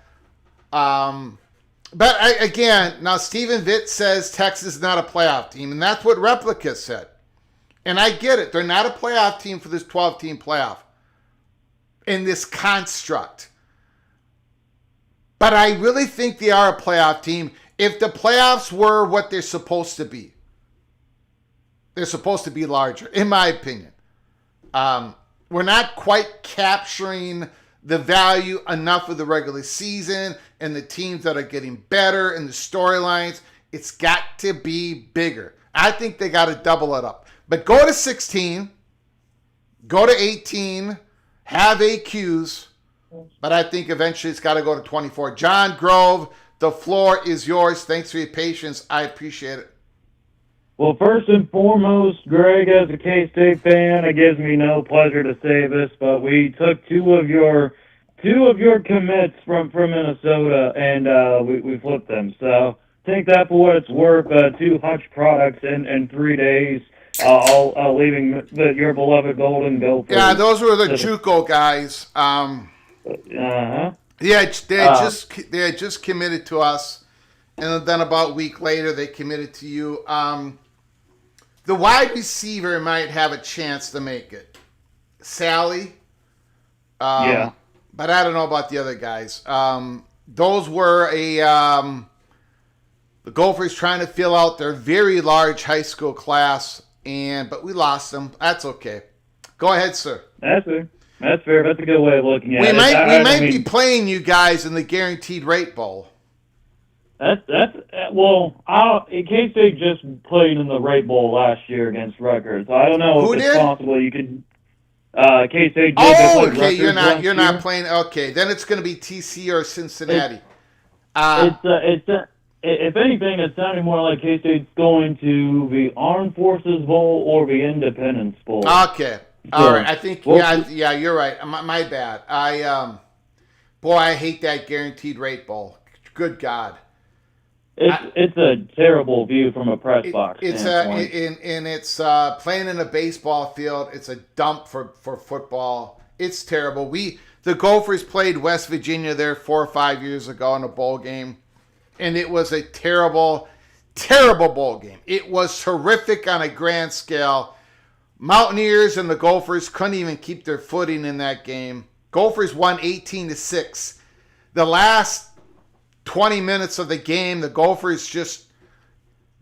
But again, now Stephen Vitt says Texas is not a playoff team, and that's what Replica said. And I get it. They're not a playoff team for this 12-team playoff in this construct. But I really think they are a playoff team if the playoffs were what they're supposed to be. They're supposed to be larger, in my opinion. We're not quite capturing the value enough of the regular season and the teams that are getting better and the storylines. It's got to be bigger. I think they got to double it up. But go to 16, go to 18, have AQs, but I think eventually it's got to go to 24. John Grove, the floor is yours. Thanks for your patience. I appreciate it. Well, first and foremost, Greg, as a K-State fan, it gives me no pleasure to say this, but we took two of your commits from Minnesota, and we flipped them. So take that for what it's worth. 2 Hutch products in 3 days. Leaving your beloved Golden Gophers. Yeah, those were the JUCO guys. Uh-huh. Yeah, they had just committed to us, and then about a week later they committed to you. The wide receiver might have a chance to make it. Sally. Yeah. But I don't know about the other guys. Those were the Gophers trying to fill out their very large high school class, but we lost them. That's okay. Go ahead, sir. That's fair. That's fair. That's a good way of looking at it. We might be playing you guys in the Guaranteed Rate Bowl. K-State just played in the Rate Bowl last year against Rutgers. So I don't know Who if did? It's possible you could. K-State. Oh, okay. You're not playing. Okay, then it's going to be TC or Cincinnati. If anything, it's sounding more like K-State's going to the Armed Forces Bowl or the Independence Bowl. Okay. All right. I think. Yeah. You're right. My bad. I hate that Guaranteed Rate Bowl. Good God. It's a terrible view from a press box standpoint. It's playing in a baseball field. It's a dump for football. It's terrible. The Gophers played West Virginia there 4 or 5 years ago in a bowl game, and it was a terrible, terrible bowl game. It was horrific on a grand scale. Mountaineers and the Gophers couldn't even keep their footing in that game. Gophers won 18-6. The last 20 minutes of the game, the Gophers just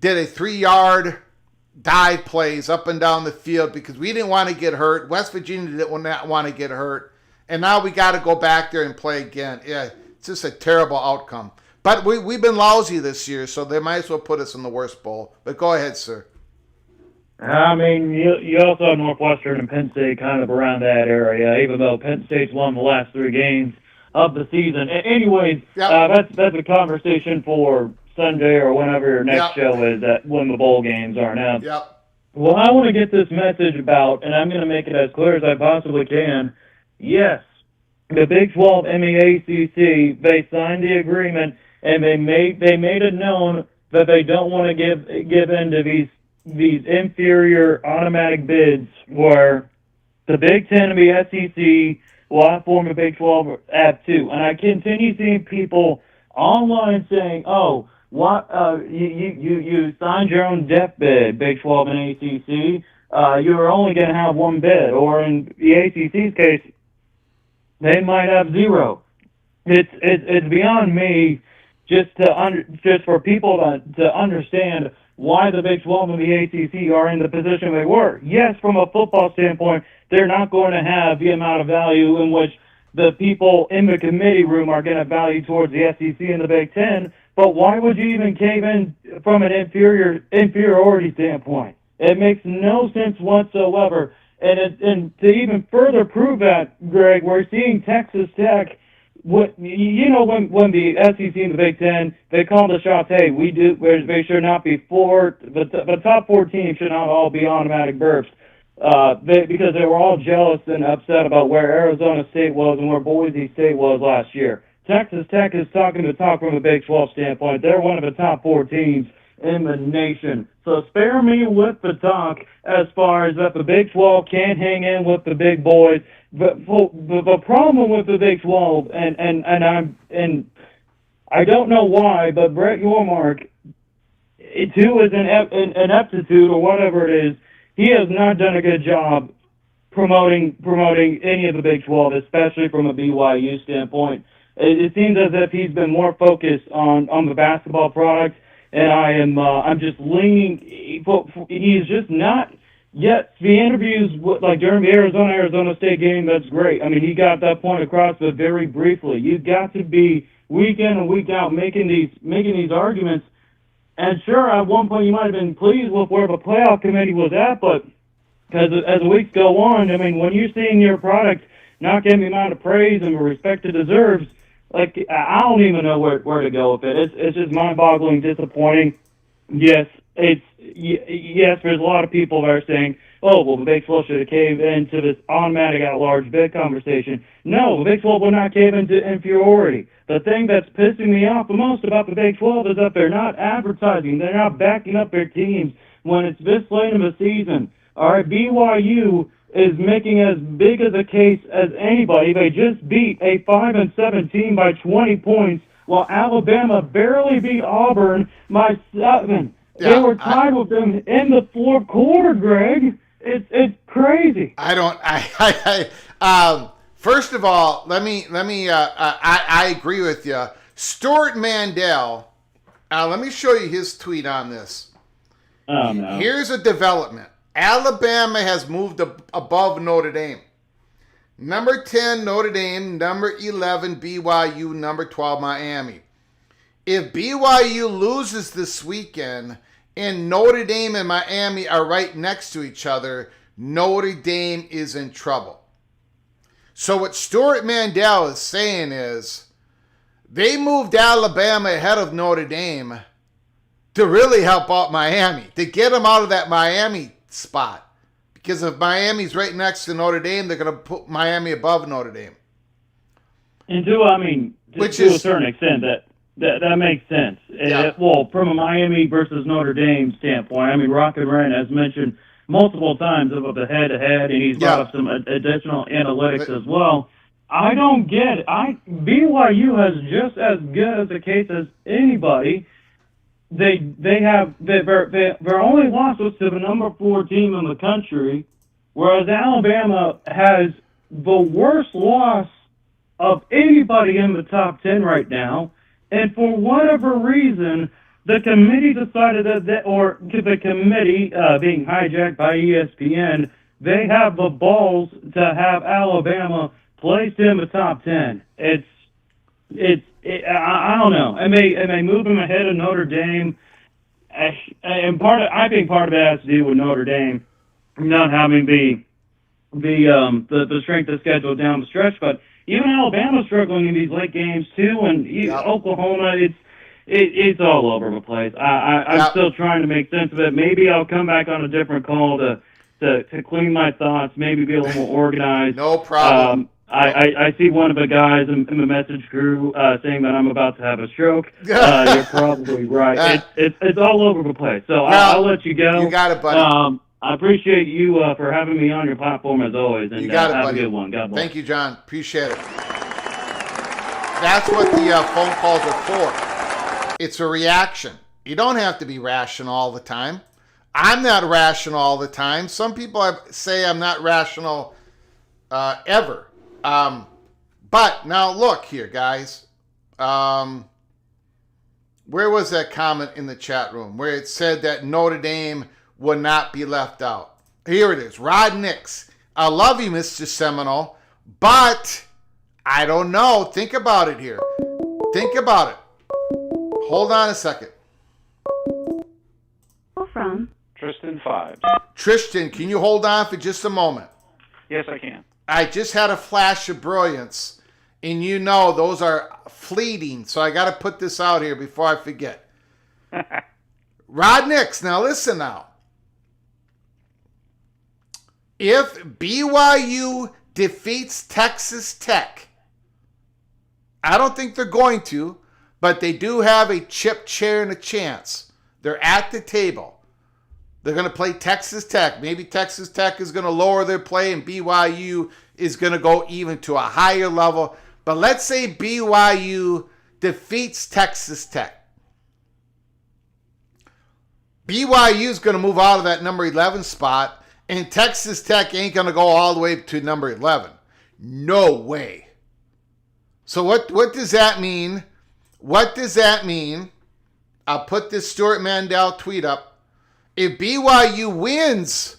did a 3-yard dive plays up and down the field because we didn't want to get hurt. West Virginia didn't want to get hurt. And now we got to go back there and play again. Yeah, it's just a terrible outcome. But we've been lousy this year, so they might as well put us in the worst bowl. But go ahead, sir. I mean, you also have Northwestern and Penn State kind of around that area, even though Penn State's won the last 3 games of the season. Anyways, that's a conversation for Sunday or whenever your next show is, when the bowl games are now. Yep. Well, I want to get this message about, and I'm going to make it as clear as I possibly can. Yes, the Big 12 and the ACC, they signed the agreement, and they made it known that they don't want to give in to these inferior automatic bids where the Big 10 and the SEC will form a Big 12 App 2. And I continue seeing people online saying, "Oh, what? You signed your own depth bid, Big 12 and ACC. You're only going to have 1 bid." Or in the ACC's case, they might have 0. It's beyond me just for people to understand why the Big 12 and the ACC are in the position they were. Yes, from a football standpoint, they're not going to have the amount of value in which the people in the committee room are going to value towards the SEC and the Big 10, but why would you even cave in from an inferiority standpoint? It makes no sense whatsoever. And to even further prove that, Greg, we're seeing Texas Tech when the SEC and the Big Ten, they call the shots, hey, they should not be the top 4 teams should not all be automatic berths. Because they were all jealous and upset about where Arizona State was and where Boise State was last year. Texas Tech is talking the talk from a Big 12 standpoint. They're one of the top 4 teams in the nation. So spare me with the talk as far as that the Big 12 can't hang in with the big boys. But the problem with the Big 12, and I don't know why, but Brett Yormark, to his ineptitude or whatever it is, he has not done a good job promoting any of the Big 12, especially from a BYU standpoint. It seems as if he's been more focused on the basketball product, and I'm just leaning. He's just not yet. The interviews, like during the Arizona State game, that's great. I mean, he got that point across, but very briefly. You've got to be week in and week out making these arguments. And sure, at one point you might have been pleased with where the playoff committee was at, but as the weeks go on, I mean, when you're seeing your product not getting the amount of praise and the respect it deserves, like, I don't even know where to go with it. It's just mind-boggling, disappointing. Yes, there's a lot of people that are saying, oh, well, the Big 12 should have caved into this automatic at-large bid conversation. No, the Big 12 will not cave into inferiority. The thing that's pissing me off the most about the Big 12 is that they're not advertising. They're not backing up their teams when it's this late in the season. All right, BYU is making as big as a case as anybody. They just beat a 5-7 team by 20 points, while Alabama barely beat Auburn by 7. Yeah, they were tied with them in the fourth quarter, Greg. It's crazy. First of all, I agree with you. Stuart Mandel, let me show you his tweet on this. Oh, no. Here's a development. Alabama has moved above Notre Dame. Number 10, Notre Dame. Number 11, BYU. Number 12, Miami. If BYU loses this weekend and Notre Dame and Miami are right next to each other, Notre Dame is in trouble. So what Stuart Mandel is saying is they moved Alabama ahead of Notre Dame to really help out Miami, to get them out of that Miami spot. Because if Miami's right next to Notre Dame, they're going to put Miami above Notre Dame. And to a certain extent, that makes sense. Yeah. From a Miami versus Notre Dame standpoint, I mean, Rocket Ryan has mentioned multiple times about the head-to-head, and he's brought up some additional analytics as well. I don't get it. BYU has just as good as a case as anybody. Their only loss was to the number 4 team in the country, whereas Alabama has the worst loss of anybody in the top 10 right now. And for whatever reason, the committee decided the committee being hijacked by ESPN, they have the balls to have Alabama placed in the top 10. I don't know. And they move them ahead of Notre Dame. And I think part of it has to do with Notre Dame not having the strength of schedule down the stretch. But even Alabama's struggling in these late games too, and Oklahoma, it's all over the place. I'm still trying to make sense of it. Maybe I'll come back on a different call to clean my thoughts, maybe be a little more organized. No problem. I see one of the guys in the message crew saying that I'm about to have a stroke. You're probably right. It's all over the place. So I'll let you go. You got it, buddy. I appreciate you for having me on your platform as always. And you got it, have buddy. a good one. God bless. Thank you, John. Appreciate it. That's what the phone calls are for. It's a reaction. You don't have to be rational all the time. I'm not rational all the time. Some people say I'm not rational ever. But now look here, guys. Where was that comment in the chat room where it said that Notre Dame would not be left out? Here it is. Rod Nix. I love you, Mr. Seminole, but I don't know. Think about it here. Think about it. Hold on a second. From Tristan 5. Tristan, can you hold on for just a moment? Yes, I can. I just had a flash of brilliance, And you know those are fleeting. So I got to put this out here before I forget. Rod Nix, now listen now. If BYU defeats Texas Tech, I don't think they're going to, but they do have a chip chair and a chance. They're at the table. They're going to play Texas Tech. Maybe Texas Tech is going to lower their play and BYU is going to go even to a higher level. But let's say BYU defeats Texas Tech. BYU is going to move out of that number 11 spot, and Texas Tech ain't going to go all the way to number 11. No way. So what does that mean? What does that mean? I'll put this Stuart Mandel tweet up. If BYU wins,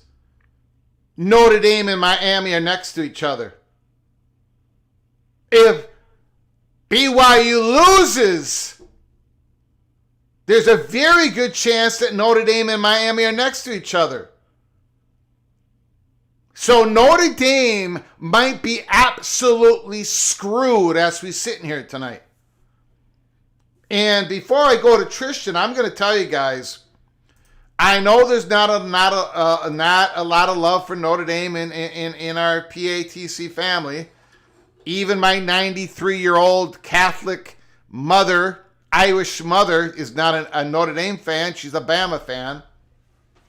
Notre Dame and Miami are next to each other. If BYU loses, there's a very good chance that Notre Dame and Miami are next to each other. So Notre Dame might be absolutely screwed as we sit in here tonight. And before I go to Tristan, I'm going to tell you guys, I know there's not a lot of love for Notre Dame in our PATC family. Even my 93-year-old Catholic mother, Irish mother, is not a Notre Dame fan. She's a Bama fan.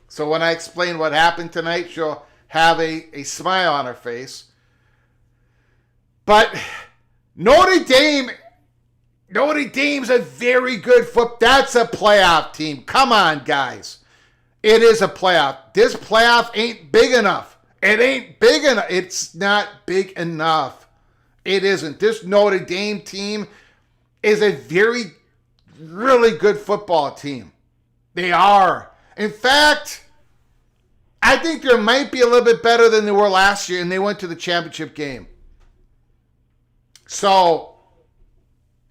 So when I explain what happened tonight, she'll have a smile on her face. But Notre Dame's a very good that's a playoff team. Come on, guys. It is a playoff. This playoff ain't big enough. It ain't big enough. It's not big enough. It isn't. This Notre Dame team is a really good football team. They are. In fact, I think they might be a little bit better than they were last year, and they went to the championship game. So,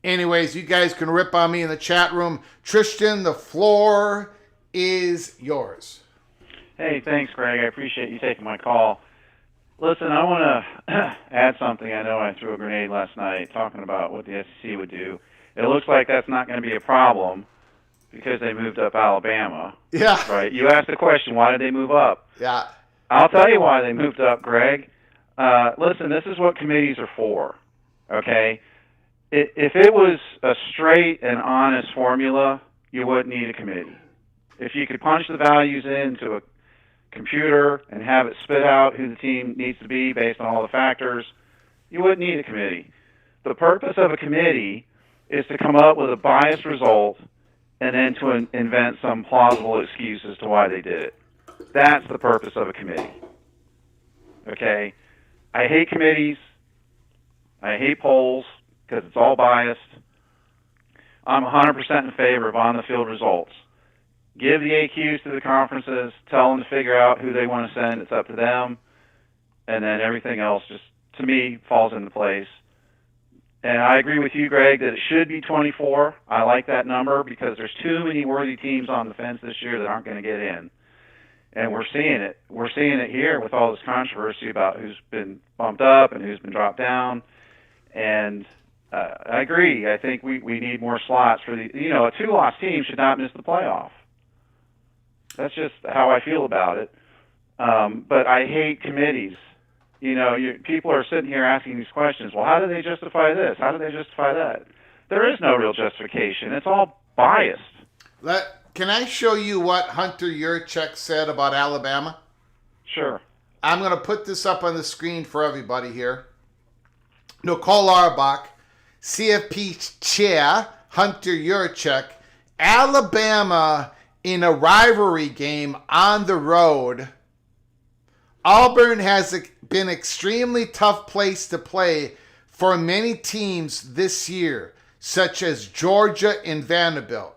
anyways, you guys can rip on me in the chat room. Tristan, the floor is yours. Hey, thanks, Greg. I appreciate you taking my call. Listen, I want to add something. I know I threw a grenade last night talking about what the SEC would do. It looks like that's not going to be a problem because they moved up Alabama. Yeah. Right? You asked the question, why did they move up? Yeah. I'll tell you why they moved up, Greg. Listen, this is what committees are for, okay? If it was a straight and honest formula, you wouldn't need a committee. If you could punch the values into a computer and have it spit out who the team needs to be based on all the factors, you wouldn't need a committee. The purpose of a committee is to come up with a biased result and then to invent some plausible excuse as to why they did it. That's the purpose of a committee. Okay? I hate committees. I hate polls because it's all biased. I'm 100% in favor of on-the-field results. Give the AQs to the conferences, tell them to figure out who they want to send. It's up to them. And then everything else just, to me, falls into place. And I agree with you, Greg, that it should be 24. I like that number because there's too many worthy teams on the fence this year that aren't going to get in. And we're seeing it. We're seeing it here with all this controversy about who's been bumped up and who's been dropped down. And I agree. I think we need more slots for the, a two-loss team should not miss the playoff. That's just how I feel about it. But I hate committees. People are sitting here asking these questions. Well, how do they justify this? How do they justify that? There is no real justification. It's all biased. Can I show you what Hunter Yurchek said about Alabama? Sure. I'm going to put this up on the screen for everybody here. Nicole Auerbach, CFP chair, Hunter Yurchek, Alabama in a rivalry game on the road. Auburn has been an extremely tough place to play for many teams this year, such as Georgia and Vanderbilt.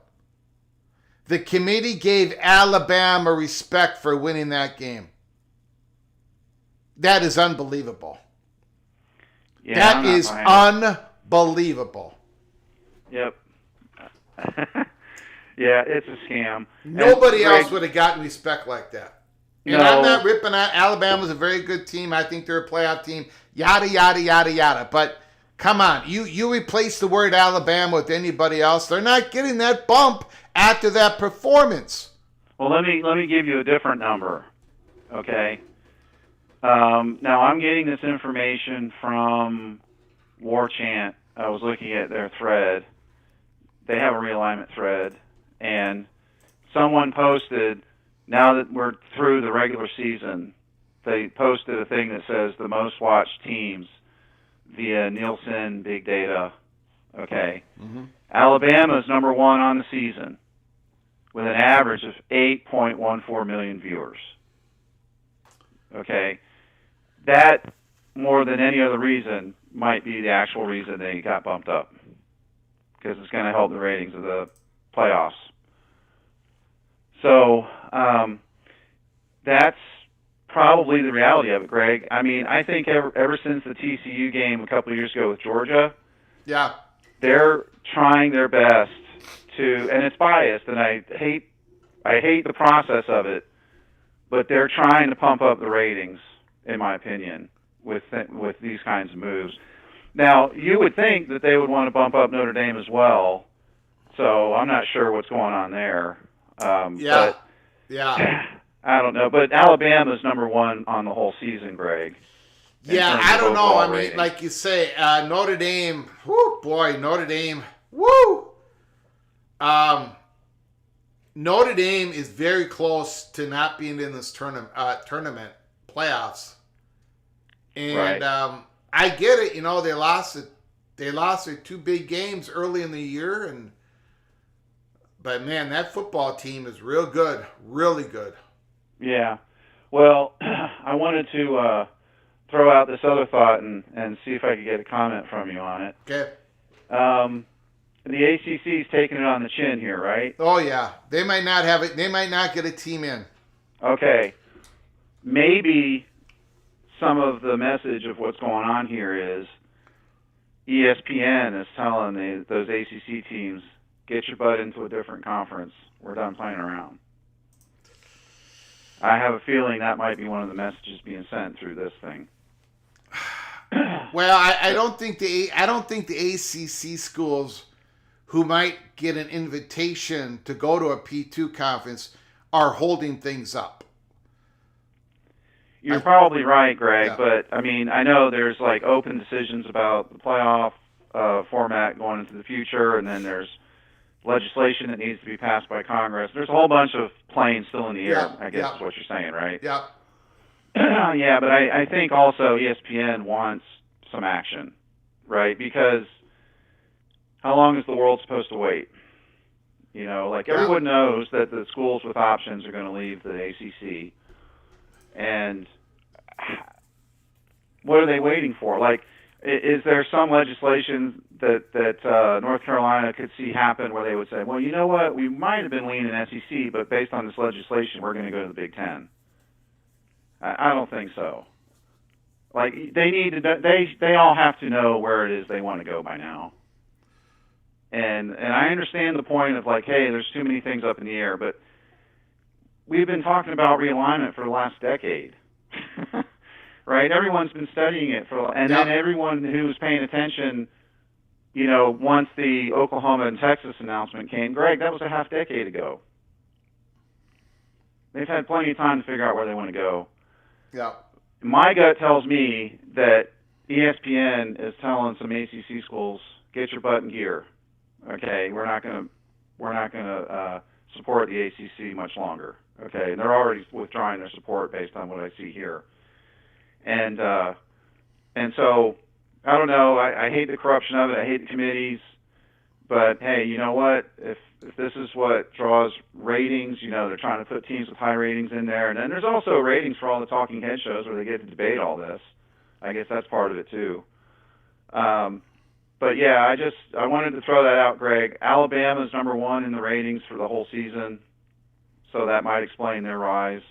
The committee gave Alabama respect for winning that game. That is unbelievable. Yeah, that is unbelievable. Yep. Yeah, it's a scam. Nobody else would have gotten respect like that. And No. I'm not ripping on Alabama's a very good team. I think they're a playoff team. Yada, yada, yada, yada. But Come on, you replace the word Alabama with anybody else, they're not getting that bump after that performance. Well, let me give you a different number, okay? Now, I'm getting this information from War Chant. I was looking at their thread. They have a realignment thread, and someone posted, now that we're through the regular season, they posted a thing that says the most watched teams via Nielsen Big Data. Okay. Mm-hmm. Alabama's number one on the season with an average of 8.14 million viewers. Okay. That, more than any other reason, might be the actual reason they got bumped up, because it's going to help the ratings of the playoffs. So that's probably the reality of it, Greg. I mean, I think ever since the TCU game a couple of years ago with Georgia, yeah, they're trying their best to, and it's biased, and I hate the process of it, but they're trying to pump up the ratings, in my opinion, with these kinds of moves. Now, you would think that they would want to bump up Notre Dame as well, so I'm not sure what's going on there. yeah. I don't know, but Alabama's number one on the whole season, Greg. Yeah, I don't know. I mean, like you say, Notre Dame, whoo, boy, Notre Dame, woo. Notre Dame is very close to not being in this tournament playoffs, and right. I get it. You know, they lost their two big games early in the year, but man, that football team is real good, really good. Yeah. Well, I wanted to throw out this other thought and see if I could get a comment from you on it. Okay. The ACC's taking it on the chin here, right? Oh yeah, they might not have it. They might not get a team in. Okay. Maybe some of the message of what's going on here is ESPN is telling those ACC teams, get your butt into a different conference. We're done playing around. I have a feeling that might be one of the messages being sent through this thing. Well, I don't think the ACC schools who might get an invitation to go to a P2 conference are holding things up. You're probably right, Greg, yeah. But I mean, I know there's like open decisions about the playoff format going into the future, and then there's legislation that needs to be passed by Congress. There's a whole bunch of planes still in the air, I guess is what you're saying, right? Yeah. Yeah, but I think also ESPN wants some action, right? Because how long is the world supposed to wait? You know, like everyone knows that the schools with options are going to leave the ACC. And what are they waiting for? Like, is there some legislation that North Carolina could see happen where they would say, well, you know what, we might have been leaning SEC, but based on this legislation, we're going to go to the Big Ten? I don't think so. Like, they need to, they all have to know where it is they want to go by now. And I understand the point of like, hey, there's too many things up in the air, but we've been talking about realignment for the last decade, right? Everyone's been studying it then everyone who's paying attention, you know, once the Oklahoma and Texas announcement came, Greg, that was a half decade ago. They've had plenty of time to figure out where they want to go. Yeah. My gut tells me that ESPN is telling some ACC schools, get your butt in gear. Okay, we're not going to support the ACC much longer. Okay, and they're already withdrawing their support based on what I see here. And so I don't know. I hate the corruption of it. I hate the committees. But hey, you know what? If this is what draws ratings, you know, they're trying to put teams with high ratings in there. And then there's also ratings for all the talking head shows where they get to debate all this. I guess that's part of it too. But yeah, I wanted to throw that out, Greg. Alabama's number one in the ratings for the whole season, so that might explain their rise.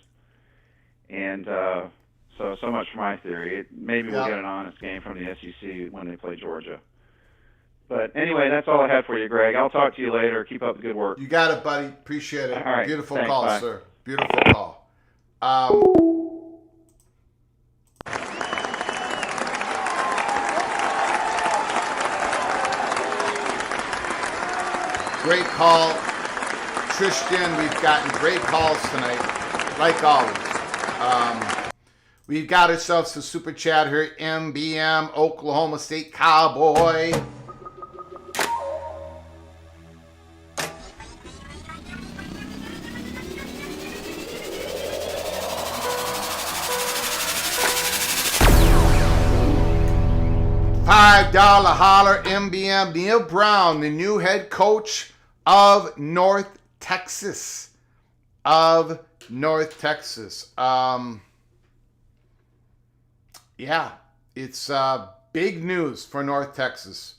And so much for my theory. Maybe we'll get an honest game from the SEC when they play Georgia. But anyway, that's all I had for you, Greg. I'll talk to you later. Keep up the good work. You got it, buddy. Appreciate it. All right. Beautiful Thanks, call, bye. sir. Beautiful call. Great call, Tristan. We've gotten great calls tonight, like always. We've got ourselves a super chat here. MBM, Oklahoma State Cowboy. $5 holler, MBM. Neil Brown, the new head coach of North Texas. Yeah, it's big news for North Texas.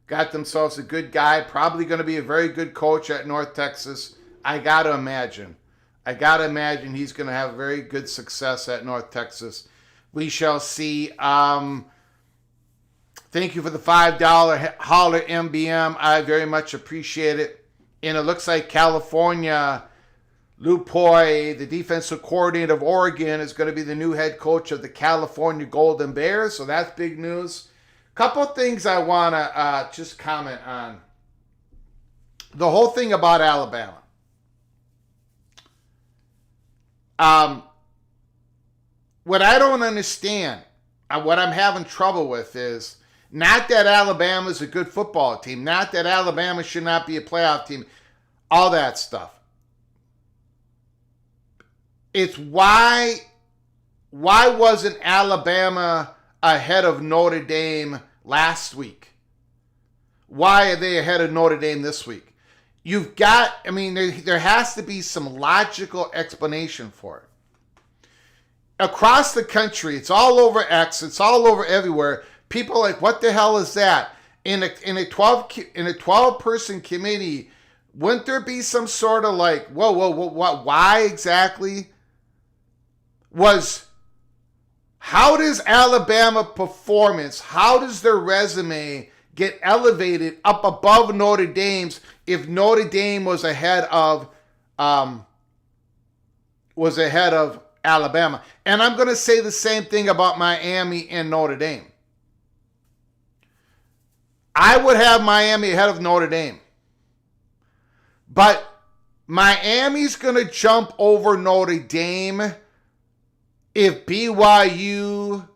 Got themselves a good guy, probably going to be a very good coach at North Texas. I got to imagine he's going to have very good success at North Texas. We shall see. Thank you for the $5 holler, MBM. I very much appreciate it. And it looks like California, Lupoy, the defensive coordinator of Oregon, is going to be the new head coach of the California Golden Bears. So that's big news. Couple of things I want to just comment on. The whole thing about Alabama. What I don't understand, what I'm having trouble with is, not that Alabama is a good football team, not that Alabama should not be a playoff team, all that stuff. It's why wasn't Alabama ahead of Notre Dame last week? Why are they ahead of Notre Dame this week? There has to be some logical explanation for it. Across the country, it's all over X, it's all over everywhere. People are like, what the hell is that? In a 12-person committee, wouldn't there be some sort of like, whoa, what? Why exactly? How does Alabama performance? How does their resume get elevated up above Notre Dame's if Notre Dame was ahead of Alabama? And I'm going to say the same thing about Miami and Notre Dame. I would have Miami ahead of Notre Dame. But Miami's going to jump over Notre Dame if BYU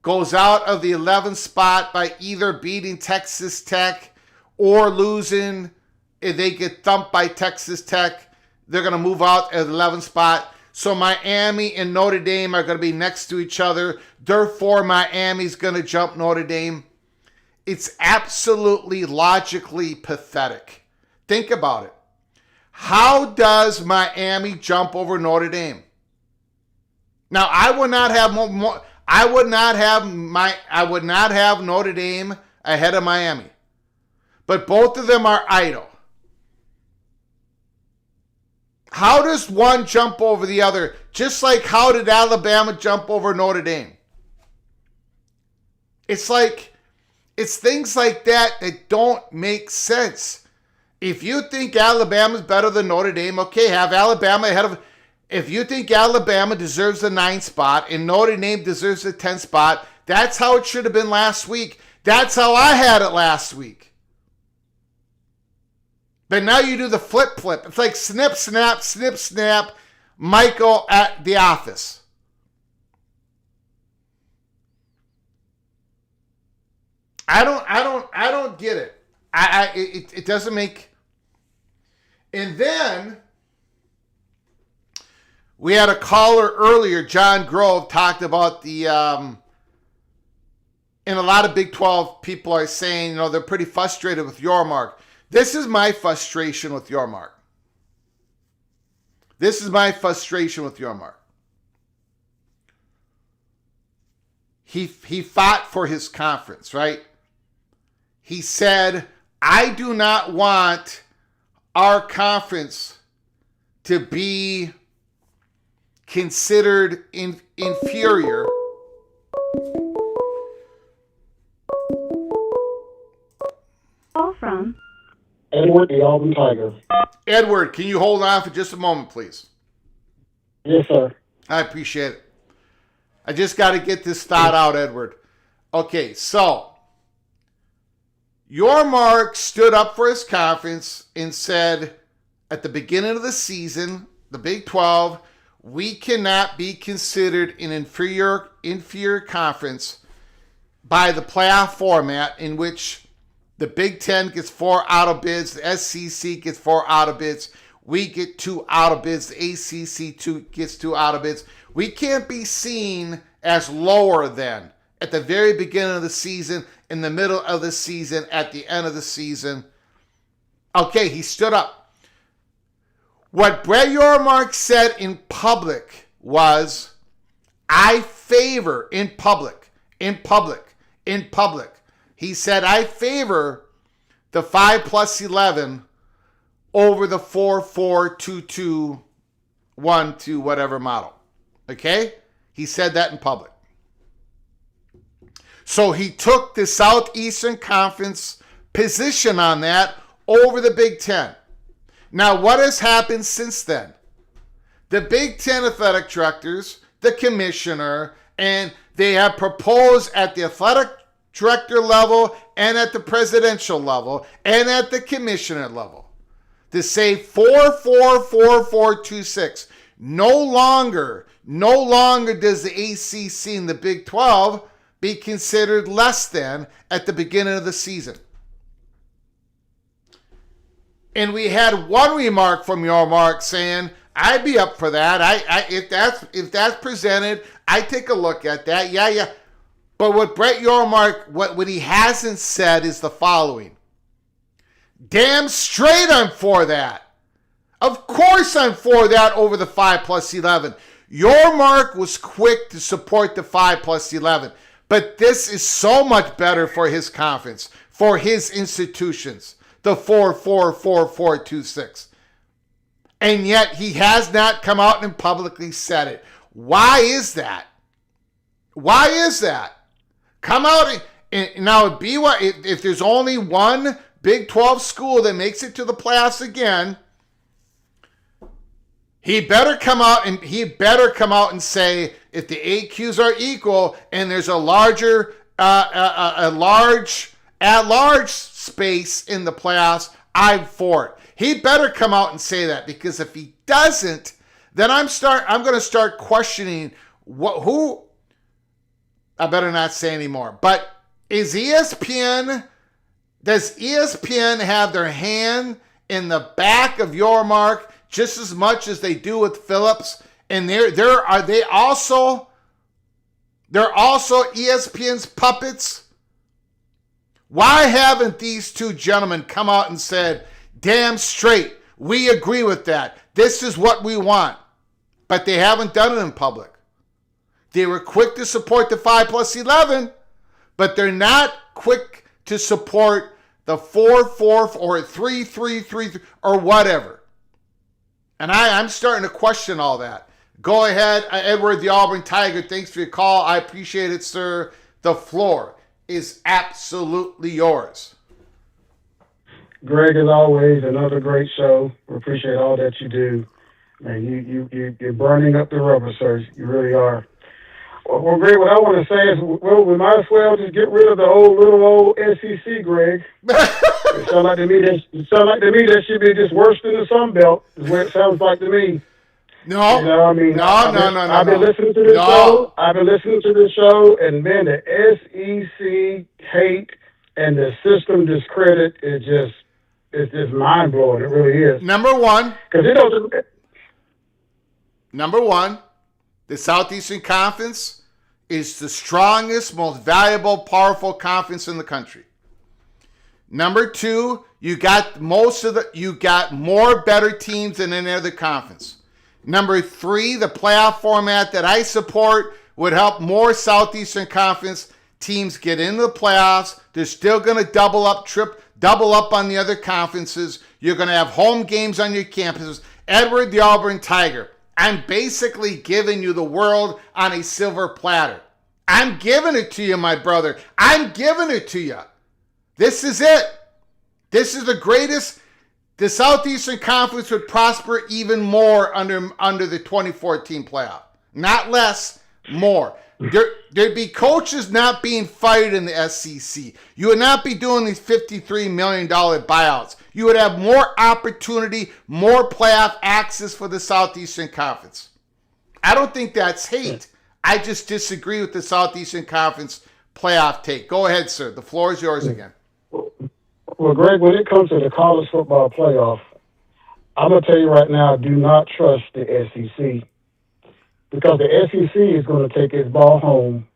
goes out of the 11th spot by either beating Texas Tech or losing. If they get thumped by Texas Tech, they're going to move out at the 11th spot. So Miami and Notre Dame are going to be next to each other. Therefore, Miami's going to jump Notre Dame. It's absolutely logically pathetic. Think about it. How does Miami jump over Notre Dame? Now, I would not have Notre Dame ahead of Miami. But both of them are idle. How does one jump over the other? Just like how did Alabama jump over Notre Dame? It's things like that don't make sense. If you think Alabama's better than Notre Dame, okay, have Alabama ahead of. If you think Alabama deserves the 9th spot and Notre Dame deserves the 10th spot, that's how it should have been last week. That's how I had it last week. But now you do the flip. It's like snip, snap, Michael at the office. I don't get it. It doesn't make. And then we had a caller earlier, John Grove, talked about the. And a lot of Big 12 people are saying, they're pretty frustrated with Yormark. This is my frustration with Yormark. He fought for his conference, right? He said, I do not want our conference to be considered inferior. Call from Edward the Auburn Tiger. Edward, can you hold on for just a moment, please? Yes, sir. I appreciate it. I just got to get this thought out, Edward. Okay, so Yormark stood up for his conference and said at the beginning of the season, the Big 12, we cannot be considered an inferior conference by the playoff format in which the Big 10 gets 4 auto bids, the SEC gets 4 auto bids, we get 2 auto bids, the ACC gets 2 auto bids. We can't be seen as lower than at the very beginning of the season, in the middle of the season, at the end of the season. Okay, he stood up. What Brett Yormark said in public was, I favor, in public, he said, I favor the 5+11 over the 4-4-2-2-1-2 whatever model. Okay? He said that in public. So he took the Southeastern Conference position on that over the Big Ten. Now, what has happened since then? The Big Ten athletic directors, the commissioner, and they have proposed at the athletic director level and at the presidential level and at the commissioner level to say 4-4-4-4-2-6. No longer does the ACC and the Big 12 be considered less than at the beginning of the season. And we had one remark from Yormark saying, I'd be up for that. If that's presented, I take a look at that. Yeah. But what Brett Yormark, what he hasn't said is the following. Damn straight I'm for that. Of course I'm for that over the 5+11. Yormark was quick to support the 5+11. But this is so much better for his conference, for his institutions, the 4-4-4-4-2-6. And yet he has not come out and publicly said it. Why is that? Why is that? Come out and now if there's only one Big 12 school that makes it to the playoffs again, he better come out and say if the AQs are equal and there's a large at-large space in the playoffs, I'm for it. He better come out and say that, because if he doesn't, then I'm going to start questioning who. I better not say anymore. But does ESPN have their hand in the back of Yormark just as much as they do with Phillips? And they're also ESPN's puppets? Why haven't these two gentlemen come out and said, damn straight, we agree with that. This is what we want. But they haven't done it in public. They were quick to support the 5+11, but they're not quick to support the 4-4 or 3-3-3 or whatever. And I'm starting to question all that. Go ahead, Edward the Auburn Tiger. Thanks for your call. I appreciate it, sir. The floor is absolutely yours. Greg, as always, another great show. We appreciate all that you do. Man, you're burning up the rubber, sir. You really are. Well, Greg, what I want to say is, we might as well just get rid of the little old SEC, Greg. It sounds like to me that should be just worse than the Sun Belt, is what it sounds like to me. No. You know, I mean, No. I've been listening to this show. And man, the SEC hate and the system discredit is just mind blowing. It really is. Number one, the Southeastern Conference is the strongest, most valuable, powerful conference in the country. Number two, you got more better teams than any other conference. Number three, the playoff format that I support would help more Southeastern Conference teams get into the playoffs. They're still going to double up on the other conferences. You're going to have home games on your campuses. Edward the Auburn Tiger, I'm basically giving you the world on a silver platter. I'm giving it to you, my brother. I'm giving it to you. This is it. This is the greatest. The Southeastern Conference would prosper even more under the 2014 playoff. Not less, more. There'd be coaches not being fired in the SEC. You would not be doing these $53 million buyouts. You would have more opportunity, more playoff access for the Southeastern Conference. I don't think that's hate. I just disagree with the Southeastern Conference playoff take. Go ahead, sir. The floor is yours again. Well, Greg, when it comes to the college football playoff, I'm going to tell you right now, do not trust the SEC. Because the SEC is going to take its ball home.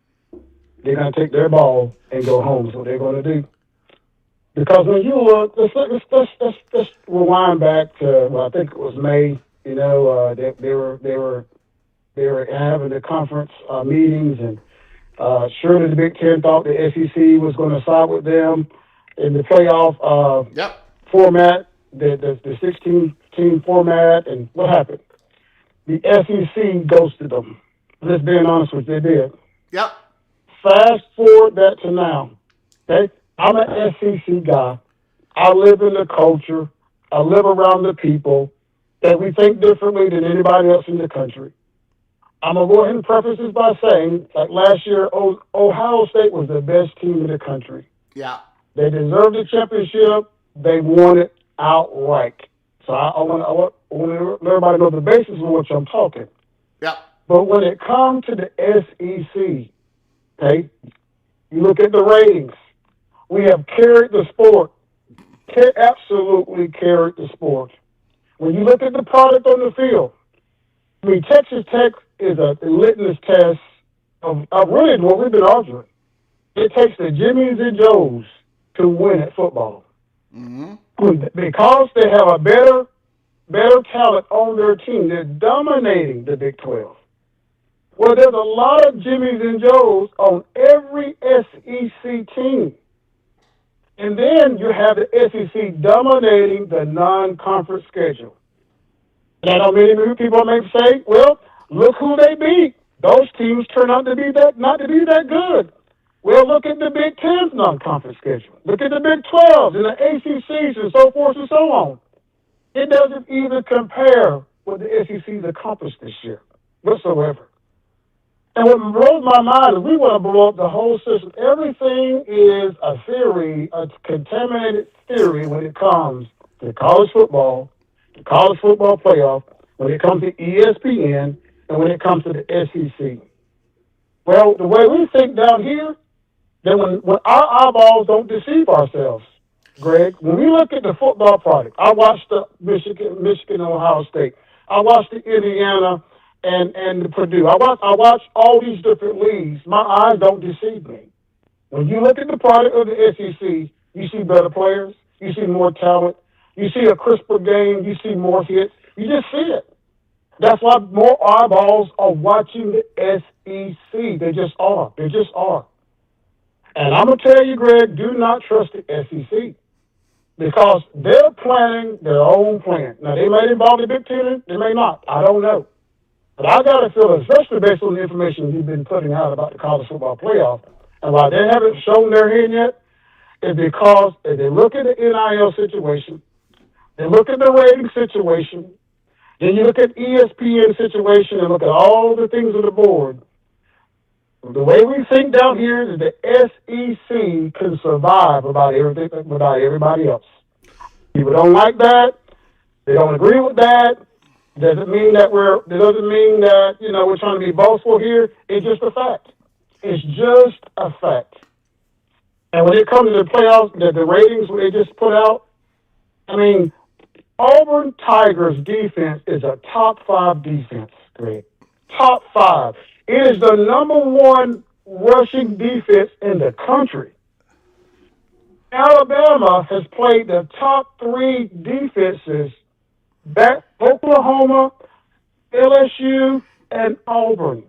They're going to take their ball and go home. Is what they're going to do. Because when you look, let's rewind back to, well, I think it was May. You know, they were having the conference meetings, and surely the Big Ten thought the SEC was going to side with them in the playoff format, the 16-team format, and what happened? The SEC ghosted them. Let's be honest with you, they did. Yep. Fast forward that to now. Okay? I'm an SEC guy. I live in the culture. I live around the people that we think differently than anybody else in the country. I'm going to go ahead and preface this by saying, like last year, Ohio State was the best team in the country. Yeah. They deserved the championship. They won it outright. So I want everybody to know the basis of what I'm talking. Yeah. But when it comes to the SEC, okay, you look at the ratings. We have carried the sport. Absolutely carried the sport. When you look at the product on the field, I mean, Texas Tech is a litmus test of really what we've been arguing. It takes the Jimmies and Joes to win at football. Mm-hmm. Because they have a better talent on their team. They're dominating the Big 12. Well, there's a lot of Jimmies and Joes on every SEC team. And then you have the SEC dominating the non-conference schedule. And I know many people may say, well, look who they beat. Those teams turn out to be not to be that good. Well, look at the Big Ten's non-conference schedule. Look at the Big 12s and the ACCs and so forth and so on. It doesn't even compare what the SEC's accomplished this year whatsoever. And what blows my mind is we want to blow up the whole system. Everything is a theory, a contaminated theory when it comes to college football, the college football playoff, when it comes to ESPN, and when it comes to the SEC. Well, the way we think down here, then when our eyeballs don't deceive ourselves, Greg, when we look at the football product, I watched the Michigan, Ohio State. I watched the Indiana and the Purdue. I watch all these different leagues. My eyes don't deceive me. When you look at the product of the SEC, you see better players. You see more talent. You see a crisper game. You see more hits. You just see it. That's why more eyeballs are watching the SEC. They just are. They just are. And I'm going to tell you, Greg, do not trust the SEC because they're planning their own plan. Now, they may involve the Big Ten. They may not. I don't know. But I got to feel, especially based on the information you've been putting out about the college football playoff, and why they haven't shown their hand yet, is because if they look at the NIL situation, they look at the rating situation, then you look at ESPN situation and look at all the things on the board. The way we think down here is the SEC can survive without everybody else. People don't like that. They don't agree with that. Doesn't mean that we're trying to be boastful here. It's just a fact. It's just a fact. And when it comes to the playoffs, the ratings they just put out, I mean, Auburn Tigers defense is a top 5 defense, Greg. Top 5. It is the number 1 rushing defense in the country. Alabama has played the top 3 defenses, Oklahoma, LSU, and Auburn.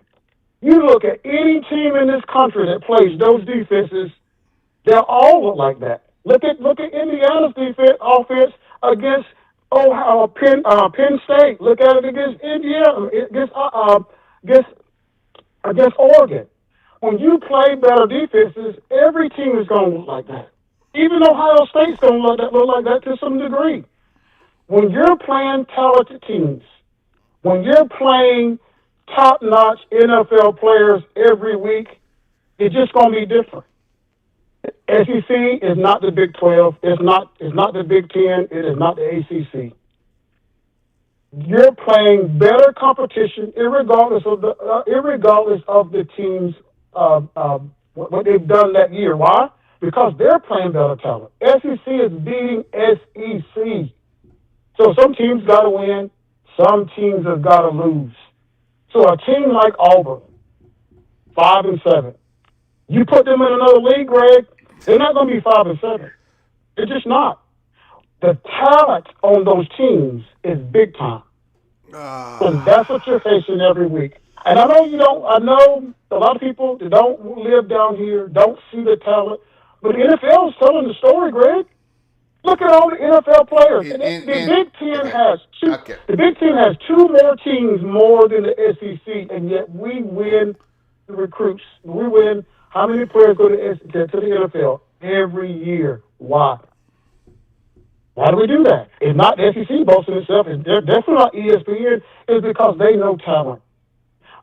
You look at any team in this country that plays those defenses, they'll all look like that. Look at Indiana's offense against Penn State. Look at it against Indiana, against Oregon. When you play better defenses, every team is going to look like that. Even Ohio State's going to look like that to some degree. When you're playing talented teams, when you're playing top-notch NFL players every week, it's just going to be different. SEC is not the Big 12. It's not the Big 10. It is not the ACC. You're playing better competition, irregardless of the teams what they've done that year. Why? Because they're playing better talent. SEC is beating SEC. So some teams got to win. Some teams have got to lose. So a team like Auburn, 5-7, you put them in another league, Greg, they're not going to be 5-7. They're just not. The talent on those teams is big time. And that's what you're facing every week. And I know a lot of people that don't live down here don't see the talent, but the NFL is telling the story, Greg. Look at all the NFL players. The Big Ten has two. Okay. The Big Ten has 2 more teams more than the SEC, and yet we win the recruits. We win. How many players go to the NFL every year? Why? Why do we do that? It's not the SEC boasting itself. It's definitely not ESPN. It's because they know talent.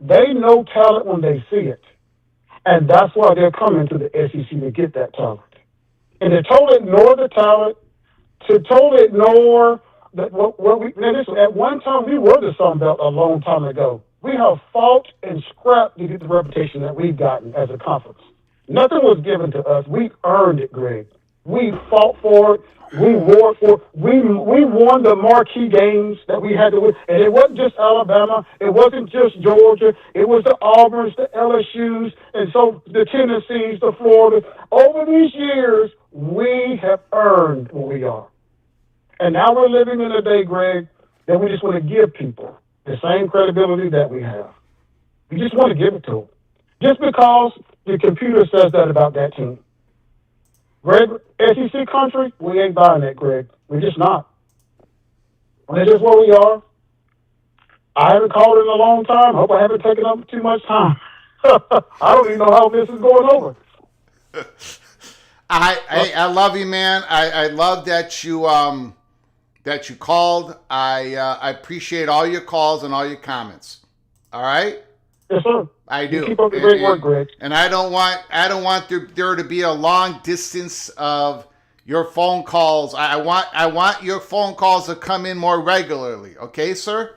They know talent when they see it. And that's why they're coming to the SEC to get that talent. And to totally ignore the talent, to totally ignore that at one time we were the Sun Belt a long time ago. We have fought and scrapped to get the reputation that we've gotten as a conference. Nothing was given to us. We earned it, Greg. We fought for it. We warred for it. We won the marquee games that we had to win. And it wasn't just Alabama. It wasn't just Georgia. It was the Auburns, the LSUs, and so the Tennessees, the Florida. Over these years, we have earned what we are. And now we're living in a day, Greg, that we just want to give people the same credibility that we have. We just want to give it to them. Just because the computer says that about that team. Greg, SEC country, we ain't buying that, Greg. We're just not. That's just where we are. I haven't called in a long time. Hope I haven't taken up too much time. I don't even know how this is going over. I love you, man. I love that you called. I appreciate all your calls and all your comments. All right? Yes, sir. I do. You keep up the great work, Greg. And I don't want there to be a long distance of your phone calls. I want your phone calls to come in more regularly. Okay, sir?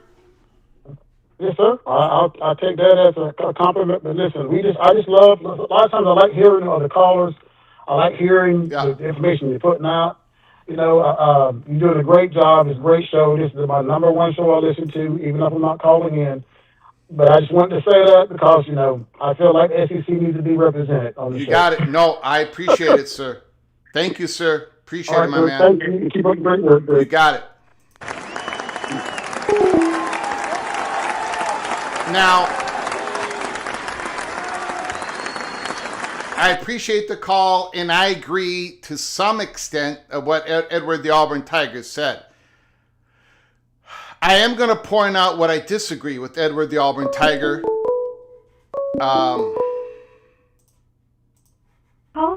Yes, sir. I'll take that as a compliment. But listen, I just love. A lot of times I like hearing the callers. I like hearing the information you're putting out. You know, you're doing a great job. It's a great show. This is my number one show I listen to, even if I'm not calling in. But I just wanted to say that because, you know, I feel like SEC needs to be represented on the show. You got it. No, I appreciate it, sir. Thank you, sir. Appreciate it, my man. Thank you. Keep up the great work, Greg. You got it. Now, I appreciate the call, and I agree to some extent of what Edward the Auburn Tigers said. I am going to point out what I disagree with Edward the Auburn Tiger. Call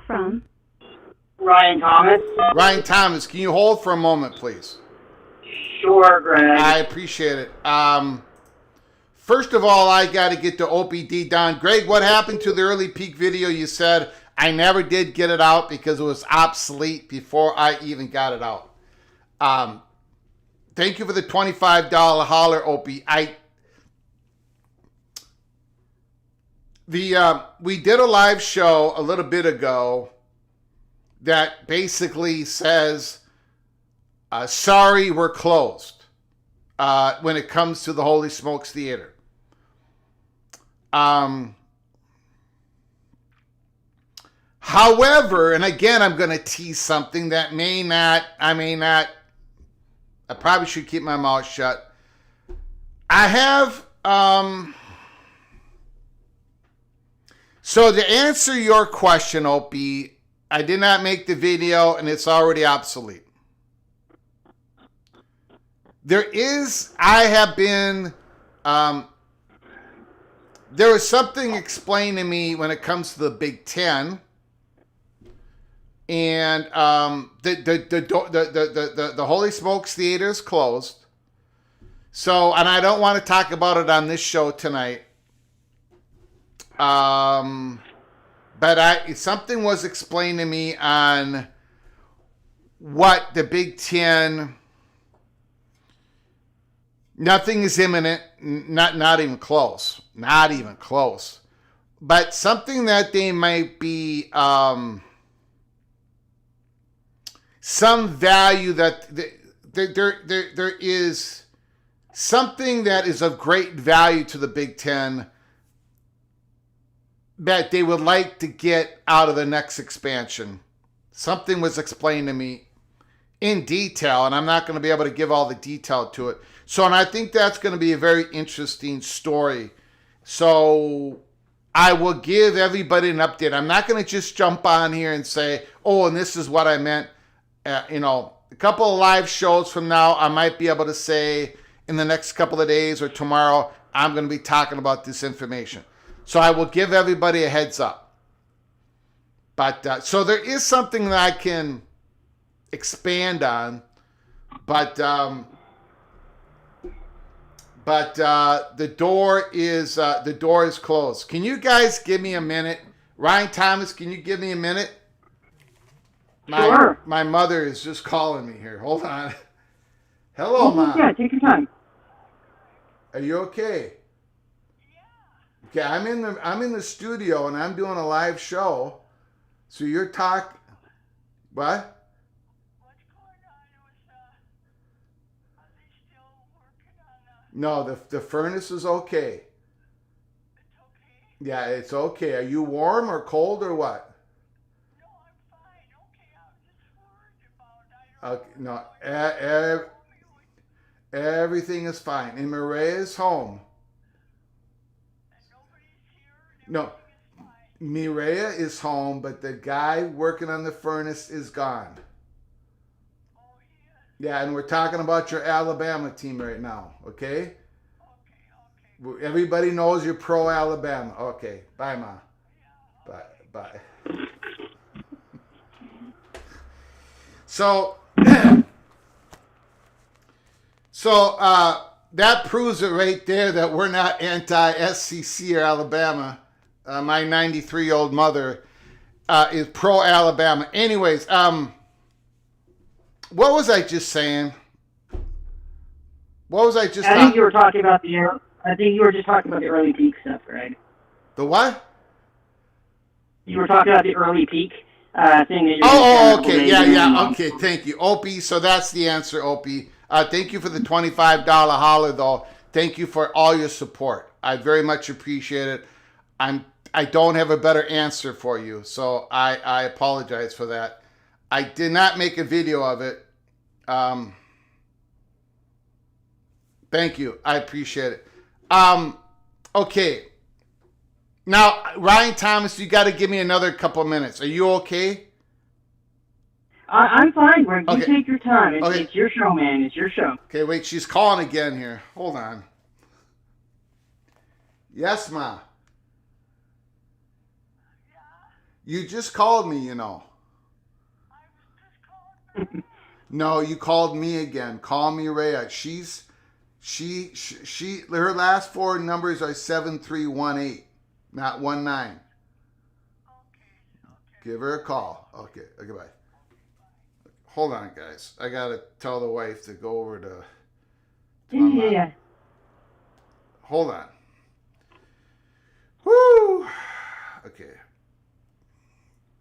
from Ryan Thomas. Ryan Thomas, can you hold for a moment, please? Sure, Greg. I appreciate it. First of all, I got to get the OPD down. Greg, what happened to the early peak video? You said I never did get it out because it was obsolete before I even got it out. Thank you for the $25 holler, Opie. We did a live show a little bit ago that basically says, sorry, we're closed when it comes to the Holy Smokes Theater. However, and again, I'm going to tease something that I probably should keep my mouth shut. I have, so to answer your question, Opie, I did not make the video and it's already obsolete. There was something explained to me when it comes to the Big Ten. And the Holy Smokes Theater is closed. So, and I don't want to talk about it on this show tonight. But something was explained to me on what the Big Ten. Nothing is imminent. Not even close. Not even close. But something that they might be some value that there is something that is of great value to the Big Ten that they would like to get out of the next expansion. Something was explained to me in detail, and I'm not going to be able to give all the detail to it. So, and I think that's going to be a very interesting story. So I will give everybody an update. I'm not going to just jump on here and say, oh, and this is what I meant. A couple of live shows from now, I might be able to say in the next couple of days or tomorrow, I'm going to be talking about this information. So I will give everybody a heads up. But so there is something that I can expand on, but the door is closed. Can you guys give me a minute? Ryan Thomas, can you give me a minute? Sure. My mother is just calling me here. Hold on. Hello, Mom. Yeah, take your time. Are you okay? Okay, I'm in the studio and I'm doing a live show. So you're talking. What? What's going on with are they still working on No, the furnace is okay. it's okay? Yeah, it's okay. Are you warm or cold or what? No, I'm fine. Okay, I'm just worried about Okay, no, everything is fine. And Maria is home. and nobody's here and No, everything is fine. Mireya is home, but the guy working on the furnace is gone. Oh, Yeah, and we're talking about your Alabama team right now, okay? okay. Everybody knows you're pro Alabama. Okay, bye, Ma. Bye. So that proves it right there that we're not anti-SEC or Alabama. My 93-year-old mother is pro-Alabama. Anyways, what was I just saying? What was I just? I think you were talking about the early peak stuff, Greg. The what? You were talking about the early peak thing that you're. Oh, okay, yeah, okay. Thank you, Opie. So that's the answer, Opie. Thank you for the $25 holler, though. Thank you for all your support. I very much appreciate it. I don't have a better answer for you, so I apologize for that. I did not make a video of it. Thank you. I appreciate it. Okay. Now, Ryan Thomas, you got to give me another couple of minutes. Are you okay? I'm fine, Greg. You Okay. take your time. Okay. It's your show, man. It's your show. Okay, wait. She's calling again here. Hold on. Yes, Ma. You just called me, you know. I was just calling. No, you called me again. Call me Rhea. Her last four numbers are 7318, not 19. Okay. Give her a call. Okay, bye. Hold on, guys. I gotta tell the wife to go over to. Yeah. Hold on. Woo! Okay.